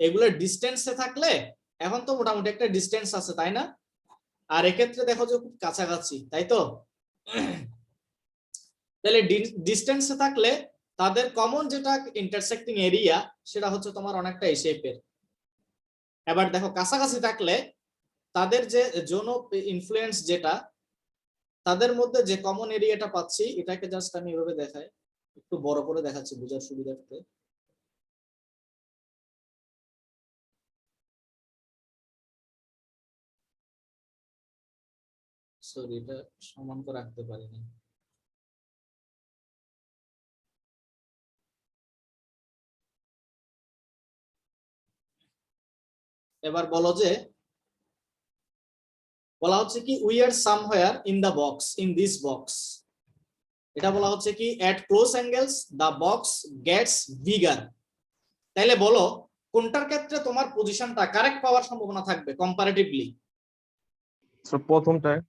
এগুলোর ডিস্টেন্সে থাকলে এখন তো মোটামুটি একটা ডিস্টেন্স আছে তাই না, আর এক্ষেত্রে দেখো যে খুব কাছাকাছি, তাই তো? তাহলে ডিস্টেন্সে থাকলে তাদের কমন যেটা ইন্টারসেক্টিং এরিয়া সেটা হচ্ছে তোমার অনেকটা এই শেপের। এবার দেখো কাছাকাছি থাকলে তাদের যে জোন অফ ইনফ্লুয়েন্স যেটা, তাদের মধ্যে যে কমন এরিয়াটা পাচ্ছি, এটাকে জাস্ট আমি এভাবে দেখাই, একটু বড় করে দেখাচ্ছি বোঝার সুবিধার্থে। সরি, এটা সমান করে রাখতে পারিনি। এবার বলো যে বলা হচ্ছে কি we are somewhere in the box, in this box. এটা বলা হচ্ছে কি at close angles the box gets bigger. তাইলে বলো কোনটার ক্ষেত্রে তোমার পজিশনটা কারেক্ট পাওয়ার সম্ভাবনা থাকবে কম্পারেটিভলি? প্রথমটায়।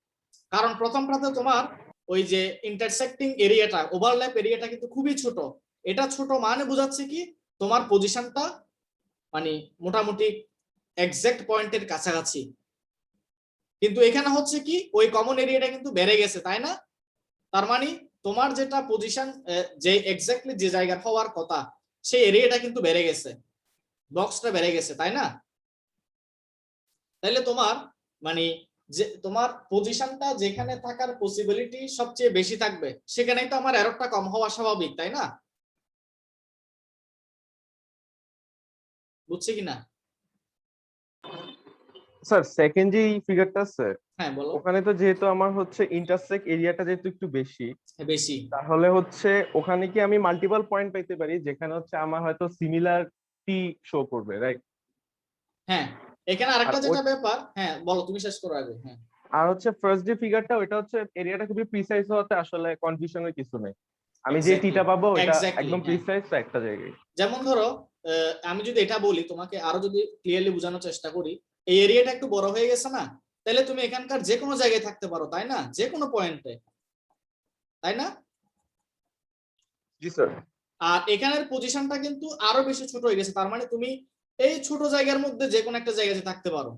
কারণ প্রথমটাতে তোমার ওই যে ইন্টারসেক্টিং এরিয়াটা, ওভারল্যাপ এরিয়াটা কিন্তু খুবই ছোট। এটা ছোট মানে বোঝাচ্ছে কি তোমার পজিশনটা মানে মোটামুটি এক্সাক্ট পয়েন্টের কাছাকাছি। কিন্তু এখানে হচ্ছে কি ওই কমন এরিয়াটা কিন্তু বেড়ে গেছে, তাই না? তার মানে তোমার যেটা পজিশন, যে এক্স্যাক্টলি যে জায়গার হওয়ার কথা সেই এরিয়াটা কিন্তু বেড়ে গেছে, বক্সটা বেড়ে গেছে, তাই না? তাহলে তোমার মানে যে তোমার পজিশনটা যেখানে থাকার পসিবিলিটি সবচেয়ে বেশি থাকবে সেখানেই তো আমার এররটা কম হওয়া স্বাভাবিক, তাই না? বুঝছি কিনা? স্যার সেকেন্ড যে ফিগারটা আছে হ্যাঁ বলো। ওখানে তো যেহেতু আমার হচ্ছে ইন্টারসেক্ট এরিয়াটা যেহেতু একটু বেশি, বেশি, তাহলে হচ্ছে ওখানে কি আমি মাল্টিপল পয়েন্ট পেতে পারি যেখানে হচ্ছে আমার হয়তো সিমিলারিটি শো করবে, রাইট? হ্যাঁ এখানে আর আরেকটা যেটা ব্যাপার, হ্যাঁ বলো তুমি শেষ করো আগে। হ্যাঁ আর হচ্ছে ফার্স্ট যে ফিগারটা ওটা হচ্ছে এরিয়াটা খুবই প্রিসাইজ হওয়াতে আসলে কনফিউশনের কিছু নেই, আমি যে টিটা পাবো এটা একদম প্রিসাইজ তো একটা জায়গায়। যেমন ধরো আমি যদি এটা বলি তোমাকে, আরো যদি ক্লিয়ারলি বোঝানোর চেষ্টা করি, এই এরিয়াটা একটু বড় হয়ে গেছে না, তাহলে তুমি এখানকার যে কোনো জায়গায় থাকতে পারো, তাই না? যে কোনো পয়েন্টে, তাই না? জি স্যার। আর এখানের পজিশনটা কিন্তু আরো বেশি ছোট হয়ে গেছে, তার মানে তুমি এই ছোট জায়গার মধ্যে যে কোনো একটা জায়গায় থাকতে পারো।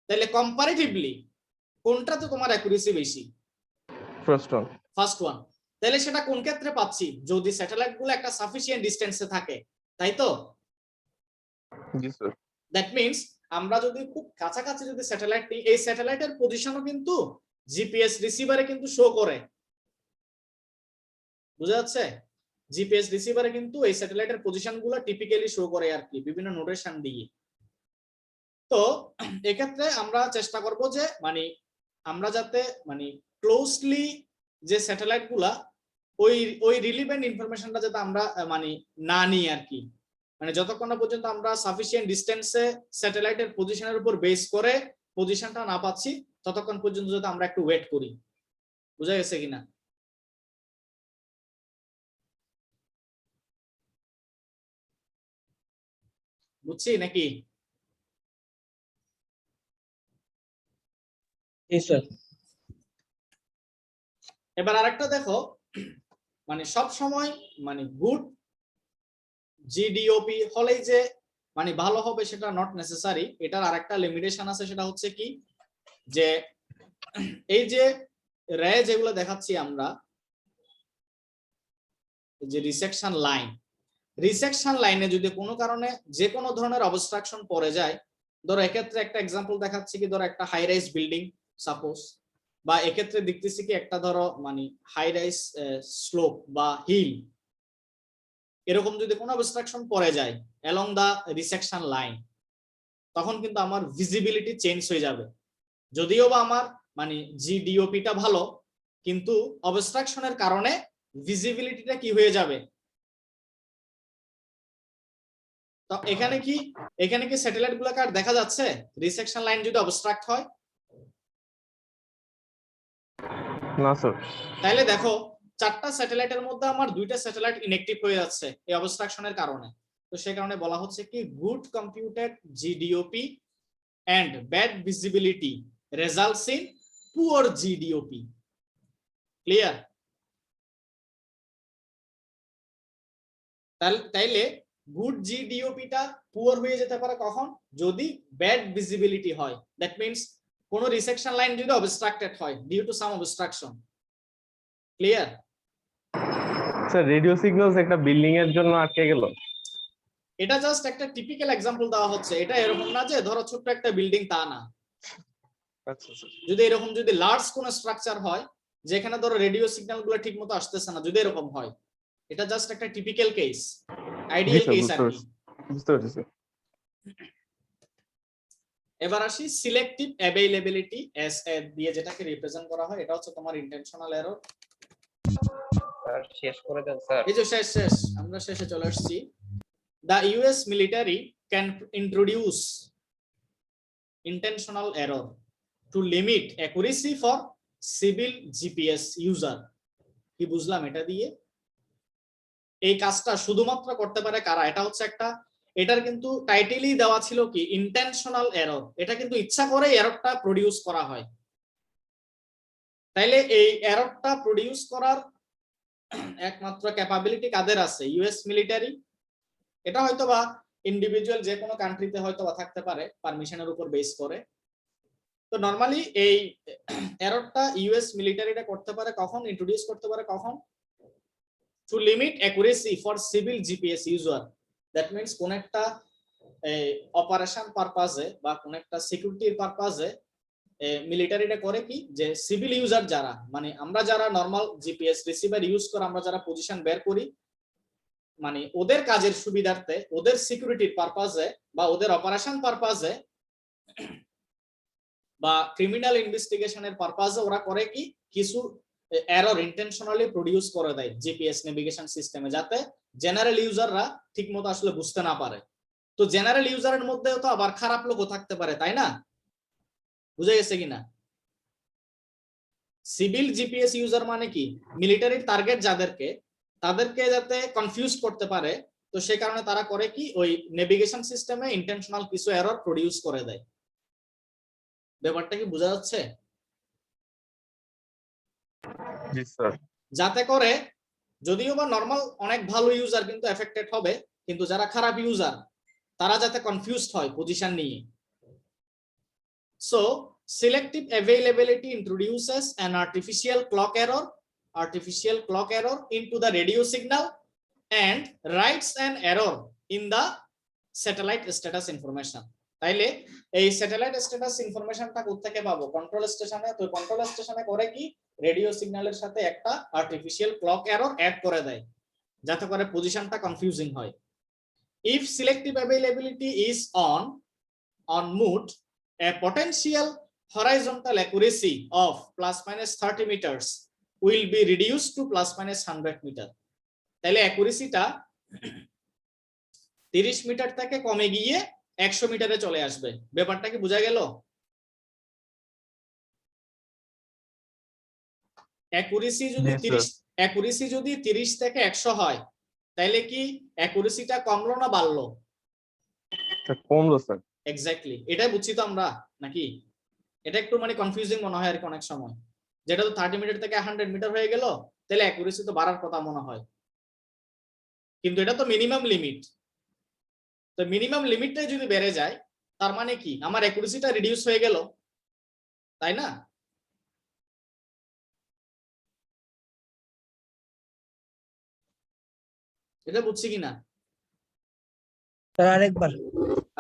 তাহলে কম্পারেটিভলি কোনটাতে তোমার অ্যাকুরেসি বেশি? First one. তাহলে সেটা কোন ক্ষেত্রে পাচ্ছি? যদি স্যাটেলাইট গুলো একটা সাফিসিয়েন্ট ডিসটেন্সে থাকে, তাই তো? জি স্যার। দ্যাট মিন্স আমরা যদি খুব কাছাকাছি যদি স্যাটেলাইট নিই, এই স্যাটেলাইটের পজিশনও কিন্তু জিপিএস রিসিভারে কিন্তু শো করে, বুঝা যাচ্ছে? জিপিএস রিসিভারে কিন্তু এই স্যাটেলাইটের পজিশনগুলো টিপিক্যালি শো করে আর কি, বিভিন্ন নোটেশন দিয়ে। তো এক্ষেত্রে আমরা চেষ্টা করব যে মানে আমরা যাতে মানে ক্লোজলি যে স্যাটেলাইট গুলা ওই রিলিভেন্ট ইনফরমেশনটা যাতে আমরা মানে না নিই আর কি, মানে যতক্ষণ না পর্যন্ত আমরা সাফিসিয়েন্ট ডিসটেন্সে স্যাটেলাইটের পজিশনের উপর বেস করে পজিশনটা না পাচ্ছি ততক্ষণ পর্যন্ত যাতে আমরা একটু ওয়েট করি। বুঝা গেছে কিনা? বুঝছি নাকি? এবার আরেকটা দেখো, মানে সব সময় মানে গুড জিডিওপি হলেই যে মানে ভালো হবে সেটা নট নেসেসারি। এটার আরেকটা লিমিটেশন আছে, সেটা হচ্ছে কি যে এই যে রে যেগুলো দেখাচ্ছি আমরা, যে রিসেকশন লাইনে যদি কোনো কারণে যে কোনো ধরনের অবস্ট্রাকশন পড়ে যায়, ধরো এক্ষেত্রে একটা এক্সাম্পল দেখাচ্ছি কি, ধরো একটা হাই রাইজ বিল্ডিং সাপোজ, বা এক্ষেত্রে দেখতেছি কি একটা ধরো মানে হাই রাইজ স্লোপ বা হিল, এরকম যদি কোনো অবস্ট্রাকশন পড়ে যায় অ্যালং দা রিসেকশন লাইন, তখন কিন্তু আমার ভিজিবিলিটি চেঞ্জ হয়ে যাবে। যদিও বা আমার মানে জিডিওপিটা ভালো, কিন্তু অবস্ট্রাকশনের কারণে ভিজিবিলিটিটা কি হয়ে যাবে। তো এখানে কি স্যাটেলাইট গুলোকে আর দেখা যাচ্ছে রিসেকশন লাইন যদি অবস্ট্রাক্ট হয়? না স্যার। তাহলে দেখো 4টা স্যাটেলাইটের মধ্যে আমার 2টা স্যাটেলাইট ইনঅ্যাক্টিভ হয়ে যাচ্ছে এই অবস্ট্রাকশনের কারণে। তো সেই কারণে বলা হচ্ছে কি good computed GDOP and bad visibility results in poor GDOP. Clear? তাইলে গুড জিডিওপিটা পুয়ার হয়ে যেতে পারে কখন? যদি ব্যাড ভিজিবিলিটি হয়। দ্যাট মিন্স কোন রিসেকশন লাইন যদি অবস্ট্রাক্টেড হয় due to some obstruction. Clear? Sir radio signals একটা বিল্ডিং এর জন্য আটকে গেল, এটা জাস্ট একটা টিপিক্যাল এক্সাম্পল দেওয়া হচ্ছে। এটা এরকম না যে ধরো ছোট্ট একটা বিল্ডিং, তা না। আচ্ছা স্যার। যদি এরকম যদি লার্জ কোন স্ট্রাকচার হয় যেখানে ধরো রেডিও সিগন্যাল গুলো ঠিক মতো আসতেছে না, যদি এরকম হয়, এটা জাস্ট একটা টিপিক্যাল কেস, আইডিয়াল কেস আর কি। বুঝতে পারছি স্যার। এবার আসি সিলেক্টিভ অ্যাভেইলেবিলিটি এস দিয়ে যেটাকে রিপ্রেজেন্ট করা হয়, এটা হচ্ছে তোমার ইন্টেনশনাল এরর। স্যার শেষ করে দেন স্যার। এই যে শেষ আমরা শেষে চলে আসছি। The US military can introduce intentional error to limit accuracy for civil GPS user। কি বুঝলাম এটা দিয়ে? এই কাজটা শুধুমাত্র করতে পারে কারা? এটা হচ্ছে একটা, এটার কিন্তু টাইটেলই দেওয়া ছিল কি ইন্টেনশনাল এরর। এটা কিন্তু ইচ্ছা করে এররটা প্রডিউস করা হয়। তাইলে এই এররটা প্রডিউস করার একমাত্র ক্যাপাবিলিটি কাদের আছে? US military. এটা হয়তোবা ইন্ডিভিজুয়াল যে কোনো কান্ট্রিতে হয়তোবা থাকতে পারে পারমিশনের উপর বেস করে। তো নরমালি এই এররটা ইউএস মিলিটারিটা করতে পারে কখন, ইন্ট্রোডিউস করতে পারে কখন? To limit accuracy for civil GPS user. That means কোন একটা অপারেশন পারপাজে বা কোন একটা সিকিউরিটির পারপাজে মিলিটারিটা করে কি, যে সিভিল ইউজার যারা, মানে আমরা যারা নরমাল জিপিএস রিসিভার ইউজ করে আমরা যারা পজিশন বের করি, মানে ওদের কাজের সুবিধার্থে, ওদের সিকিউরিটির পারপাজে বা ওদের অপারেশন পারপাজে বা ক্রিমিনাল ইনভেস্টিগেশনের পারপাজে ওরা করে কি কিছু এরর ইন্টেনশনালি প্রডিউস করে দেয় জিপিএস নেভিগেশন সিস্টেমে, যাতে জেনারেল ইউজাররা ঠিকমতো আসলে বুঝতে না পারে। তো জেনারেল ইউজারের মধ্যেও তো আবার খারাপ লোকও থাকতে পারে, তাই না? বুঝা গেছে কিনা? সিভিল জিপিএস ইউজার মানে কি মিলিটারির টার্গেট যাদেরকে, তাদেরকে যাতে কনফিউজ করতে পারে, তো সেই কারণে তারা করে কি ওই নেভিগেশন সিস্টেমে ইন্টেনশনাল কিছু এরর প্রডিউস করে দেয়। ব্যাপারটা কি বোঝা যাচ্ছে? জি স্যার। যাতে করে যদিও বা নরমাল অনেক ভালো ইউজার কিন্তু এফেক্টেড হবে, কিন্তু যারা খারাপ ইউজার তারা যাতে কনফিউজড হয় পজিশন নিয়ে। So selective availability introduces an artificial clock error into the radio signal and writes an error in the satellite status information। তাইলে এই স্যাটেলাইট স্ট্যাটাস ইনফরমেশনটা কোথা থেকে পাবো? কন্ট্রোল স্টেশনে। তো কন্ট্রোল স্টেশনে করে কি রেডিও সিগন্যালের সাথে একটা আর্টিফিশিয়াল ক্লক এরর অ্যাড করে দেয়, যাতে করে পজিশনটা কনফিউজিং হয়। If selective availability is on mood, a potential horizontal accuracy of ±30 meters will be reduced to ±100 meter। তাহলে অ্যাকুরেসিটা 30 মিটার থেকে কমে গিয়ে 100 মিটারে চলে আসবে। ব্যাপারটা কি বোঝা গেল? অ্যাকুরেসি যদি 30 থেকে 100 হয়, তাহলে কি অ্যাকুরেসিটা কমলো না বাড়লো? কমলো স্যার। এক্স্যাক্টলি, এটাই বুঝছি তো আমরা নাকি? এটা একটু মানে কনফিউজিং মনে হয় আর কি অনেক সময়, যেটা তো 30 মিটার থেকে 100 মিটার হয়ে গেল, তাহলে অ্যাকুরেসি তো বাড়ার কথা মনে হয়, কিন্তু এটা তো মিনিমাম লিমিট। তো মিনিমাম লিমিটটাই যদি বেড়ে যায়, তার মানে কি আমার অ্যাকুরেসিটা রিডিউস হয়ে গেল, তাই না? এটা বুঝছি কিনা? স্যার আরেকবার।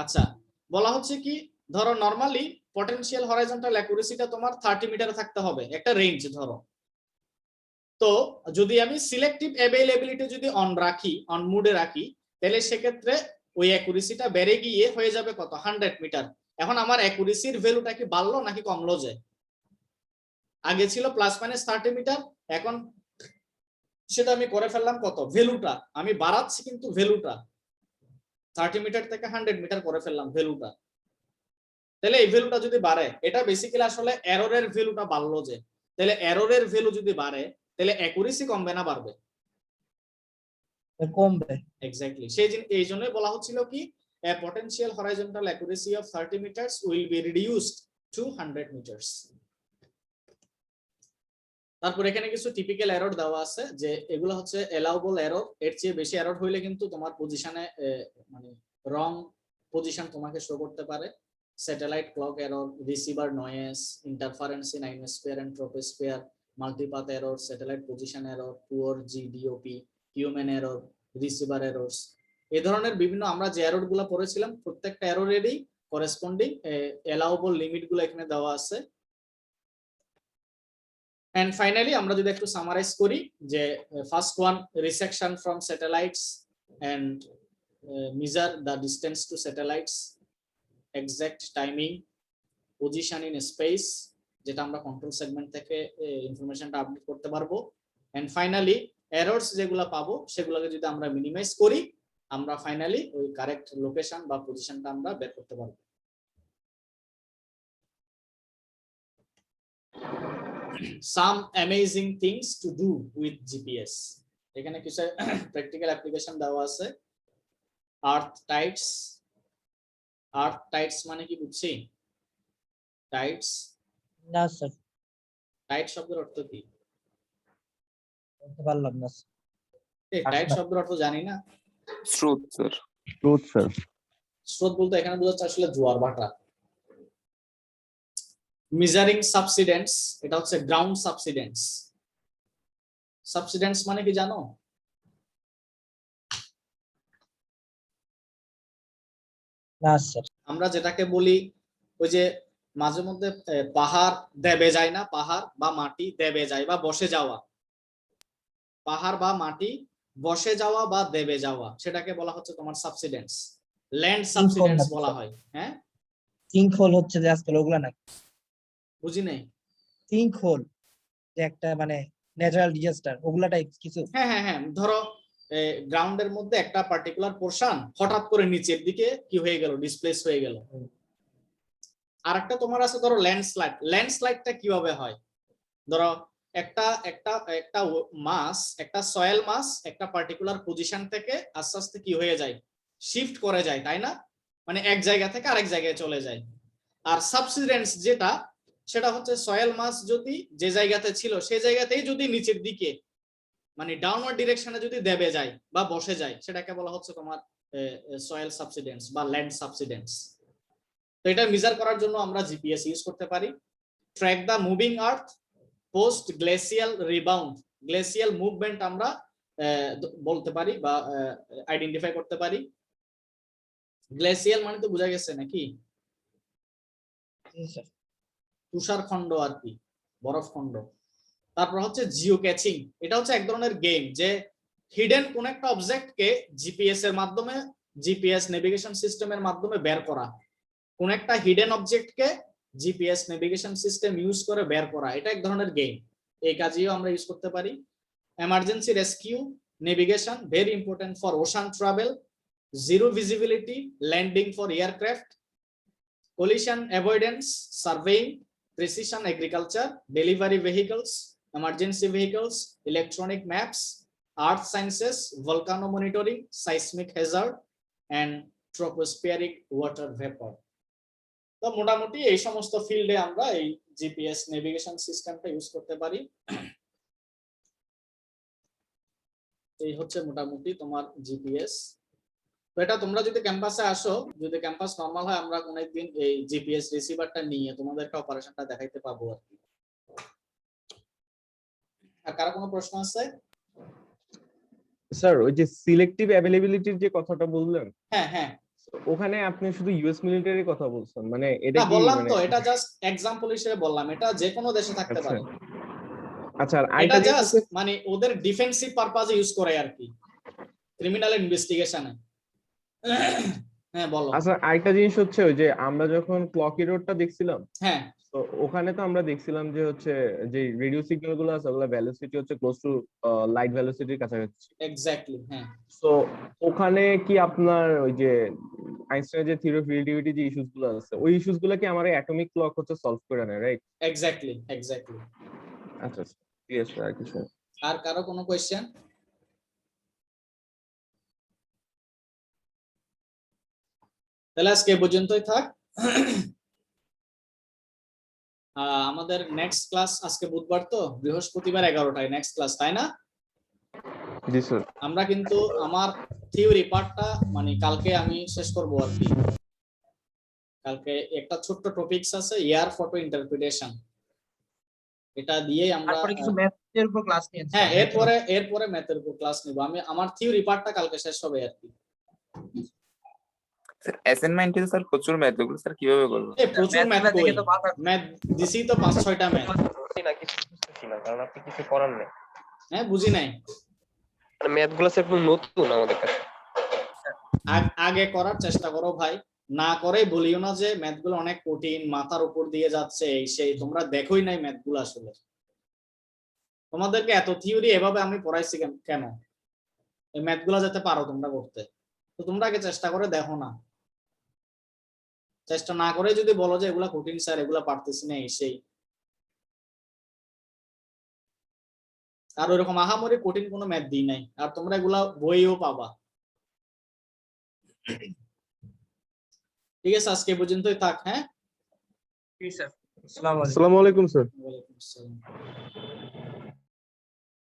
আচ্ছা, বলা হচ্ছে কি, ধরো নরমালি পটেনশিয়াল হরাইজন্টাল অ্যাকুরেসিটা তোমার 30 মিটার থাকতে হবে, একটা রেঞ্জ ধরো। তো যদি আমি সিলেক্টিভ অ্যাভেইলেবিলিটি যদি অন রাখি, অন মুডে রাখি, তাহলে সেক্ষেত্রে ওই অ্যাকুরেসিটা বেড়ে গিয়ে হয়ে যাবে কত, 100 মিটার। এখন আমার অ্যাকুরেসির ভ্যালুটা কি বাড়লো নাকি কমলো? যে আগে ছিল +-30 মিটার, এখন সেটা আমি করে ফেললাম কত, ভ্যালুটা আমি বাড়াচ্ছি কিন্তু ভ্যালুটা 30 মিটার থেকে 100 মিটার করে ফেললাম ভ্যালুটা। তাহলে এই ভ্যালুটা যদি বাড়ে, এটা বেসিক্যালি আসলে এররের ভ্যালুটা বাড়লো। যে তাহলে এররের ভ্যালু যদি বাড়ে, তাহলে অ্যাকুরেসি কমবে না বাড়বে? কমবে। এক্স্যাক্টলি, এই জন্যই বলা হচ্ছিল কি, a potential horizontal accuracy of 30 meters will be reduced to 100 meters. তারপর এখানে কিছু টিপিক্যাল এরর দেওয়া আছে, যে এগুলো হচ্ছে এলাউবল এরর। এর চেয়ে বেশি এরর হইলে কিন্তু তোমার পজিশনে মানে রং পজিশন তোমাকে শো করতে পারে। Satellite clock error, receiver noise, interference in ionosphere and troposphere, multipath error, satellite position error, poor GDOP, human error, receiver errors. এই ধরনের বিভিন্ন আমরা যে এরর গুলো পড়েছিলাম, প্রত্যেকটা এররেরই করেসপন্ডিং এলাউবল লিমিট গুলো এখানে দেওয়া আছে। And finally, আমরা যদি একটু সামারাইজ করি, যে first one, resection from satellites and measure the distance to satellites, exact timing, position in space, যেটা আমরা কন্ট্রোল সেগমেন্ট থেকে ইনফরমেশনটা আপডেট করতে পারবো। এন্ড ফাইনালি এরর্স যেগুলো পাবো সেগুলোকে যদি আমরা মিনিমাইজ করি, আমরা ফাইনালি ওই কারেক্ট লোকেশন বা পজিশনটা আমরা বের করতে পারবো। Some amazing things to do with GPS. এখানে কিছু প্র্যাকটিক্যাল অ্যাপ্লিকেশন দেওয়া আছে। আর্থ টাইডস। আর্থ টাইডস মানে কি বুঝছি? টাইডস, না স্যার, টাইড শব্দের অর্থ কি? বলতে পারলাম না। এই টাইড শব্দের অর্থ জানি না। স্রোত স্যার। স্রোত স্যার। স্রোত বলতে এখানে বোঝাচ্ছে আসলে জোয়ার ভাটা। মেজারিং সাবসিডেন্স, এটা হচ্ছে গ্রাউন্ড সাবসিডেন্স। সাবসিডেন্স মানে কি জানো? না স্যার। আমরা যেটাকে বলি, ওই যে মাঝে মধ্যে পাহাড় দেবে যায় না, পাহাড় বা মাটি দেবে যায় বা বসে যাওয়া, পাহাড় বা মাটি বসে যাওয়া বা দেবে যাওয়া, সেটাকে বলা হচ্ছে তোমার সাবসিডেন্স। ল্যান্ড সাবসিডেন্স বলা হয়। হ্যাঁ, সিঙ্ক হোল হচ্ছে যে আজকাল ওগুলা না? বুঝি নাই। সিঙ্ক হোল যে একটা মানে ন্যাচারাল ডিজাস্টার, ওগুলা টাইপ কিছু? হ্যাঁ হ্যাঁ হ্যাঁ, ধরো গ্রাউন্ডের মধ্যে একটা পার্টিকুলার পোরশন হঠাৎ করে নিচের দিকে কি হয়ে গেল, ডিসপ্লেস হয়ে গেল। আর একটা তোমার আছে ধরো ল্যান্ডস্লাইড। ল্যান্ডস্লাইডটা কিভাবে হয়? ধরো একটা একটা একটা মাস, একটা সয়েল মাস একটা পার্টিকুলার পজিশন থেকে আস্তে আস্তে কি হয়ে যায়, শিফট করে যায়, তাই না? মানে এক জায়গা থেকে আরেক জায়গায় চলে যায়। আর সাবসিডেন্স যেটা, সেটা হচ্ছে সয়েল মাস যদি যে জায়গাতে ছিল সেই জায়গাতেই যদি নিচের দিকে মানে ডাউনওয়ার্ড ডিরেকশনে যদি দেবে যায় বা বসে যায়, সেটাকে বলা হচ্ছে তোমার সয়েল সাবসিডেন্স বা ল্যান্ড সাবসিডেন্স। তো এটা মেজার করার জন্য আমরা জিপিএস ইউজ করতে পারি। Track the moving earth post glacial rebound. Glacial movement আমরা বলতে পারি বা আইডেন্টিফাই করতে পারি। গ্লেসিয়াল মানে তো বোঝা গেছে নাকি? তুষারখণ্ড আর কি, বরফখণ্ড। তারপর হচ্ছে জিও ক্যাচিং। এটা হচ্ছে এক ধরনের গেম, যে হিডেন কোন একটা অবজেক্টকে জিপিএস এর মাধ্যমে, জিপিএস নেভিগেশন সিস্টেমের মাধ্যমে বের করা। কোন একটা হিডেন অবজেক্টকে জিপিএস নেভিগেশন সিস্টেম ইউজ করে বের করা, এটা এক ধরনের গেম। এই কাজেও আমরা ইউজ করতে পারি। Emergency rescue navigation, very important for ocean travel. Zero visibility landing for aircraft. collision avoidance surveying, precision agriculture, delivery vehicles, emergency vehicles, electronic maps, earth sciences, volcano monitoring, seismic hazard, and tropospheric water vapor. তো মোটামুটি এই সমস্ত ফিল্ডে আমরা এই GPS navigation সিস্টেমটা use করতে পারি। এই হচ্ছে মোটামুটি তোমার জিপিএস। তো এটা তোমরা যদি ক্যাম্পাসে আসো, যদি ক্যাম্পাস নরমাল হয়, আমরা কোন একদিন এই জিপিএস রিসিভারটা নিয়ে তোমাদেরকে অপারেশনটা দেখাইতে পাবো আর কি। আর কারো কোনো প্রশ্ন আছে? স্যার ওই যে সিলেক্টিভ অ্যাভেলেবিলিটির যে কথাটা বললেন, হ্যাঁ হ্যাঁ, ওখানে আপনি শুধু ইউএস মিলিটারির কথা বলছেন, মানে এটা না কি বললাম মানে তো, এটা জাস্ট এক্সাম্পল হিসেবে বললাম, এটা যে কোনো দেশে থাকতে আচ্ছা পারে। আচ্ছা, আর এটা আরেকটা জিনিস জাস্ট হচ্ছে মানে ওদের ডিফেন্সিভ পারপাজে ইউজ করে আর কি, ক্রিমিনাল ইনভেস্টিগেশনে। হ্যাঁ বলো। আচ্ছা, আরেকটা জিনিস হচ্ছে ওই যে আমরা যখন ক্লক এররটা দেখছিলাম, হ্যাঁ তো ওখানে তো আমরা দেখছিলাম যে হচ্ছে যে রেডিও সিগন্যাল গুলো আছে ওগুলা ভেলোসিটি হচ্ছে ক্লোজ টু লাইট ভেলোসিটির কাছাকাছি। এক্স্যাক্টলি হ্যাঁ। তো ওখানে কি আপনার ওই যে আইনস্টাইনের যে থিওরি অফ রিলেটিভিটি যে ইস্যুস গুলো আছে, ওই ইস্যুস গুলো কি আমার অ্যাটমিক ক্লক হচ্ছে সলভ করে নেয়, রাইট? Exactly exactly. আচ্ছা, ক্লিয়ার স্যার, আর কিছু না। আর কারো কোনো কোয়েশ্চেন? তাহলে আজকে এ পর্যন্তই থাক। আমাদের নেক্সট ক্লাস আজকে বুধবার, তো বৃহস্পতিবার 11টায় নেক্সট ক্লাস, তাই না? জি স্যার। আমরা কিন্তু আমার থিওরি পার্টটা মানে কালকে আমি শেষ করব আর কি। কালকে একটা ছোট্ট টপিকস আছে, এয়ার ফটো ইন্টারপ্রিটেশন, এটা দিয়েই আমরা তারপরে কিছু ম্যাথের উপর ক্লাস নিয়েছি। হ্যাঁ এরপরে ম্যাথের উপর ক্লাস নিব আমি। আমার থিওরি পার্টটা কালকে শেষ হবে আর কি। স্যার অ্যাসাইনমেন্টে স্যার প্রচুর ম্যাথ, ওগুলো স্যার কিভাবে করবো? এই প্রচুর ম্যাথ কই, দেখে তো মাথা ম্যাথ দিছি তো 5-6টা ম্যাথ। বুঝছি না, কিছু বুঝতেছি না, কারণ আপনি কিছু করার নেই। হ্যাঁ বুঝি নাই, মানে ম্যাথ গুলো স্যার একদম নতুন আমাদের কাছে। আগে করার চেষ্টা করো ভাই, না করে বলিও না যে ম্যাথ গুলো অনেক কঠিন, মাথার উপর দিয়ে যাচ্ছে এই সেই, তোমরা দেখোই নাই ম্যাথ গুলো। আসলে তোমাদেরকে এত থিওরি এভাবে আমি পড়াইছি কেন, এই ম্যাথ গুলা যাতে পারো তোমরা করতে। তো তোমরা আগে চেষ্টা করে দেখো না, চেষ্টা না করে যদি বলো যে এগুলা কঠিন স্যার, এগুলা পারতেছি না এই সেই, আর ওইরকম আহামরি কঠিন কোনো ম্যাথ দিই নাই, আর তোমরা এগুলা বইও পাবা। ঠিক আছে, আজকে এই পর্যন্তই থাক। হ্যাঁ, স্যার। আসসালামু আলাইকুম। আসসালামু আলাইকুম স্যার। ওয়ালাইকুম আসসালাম।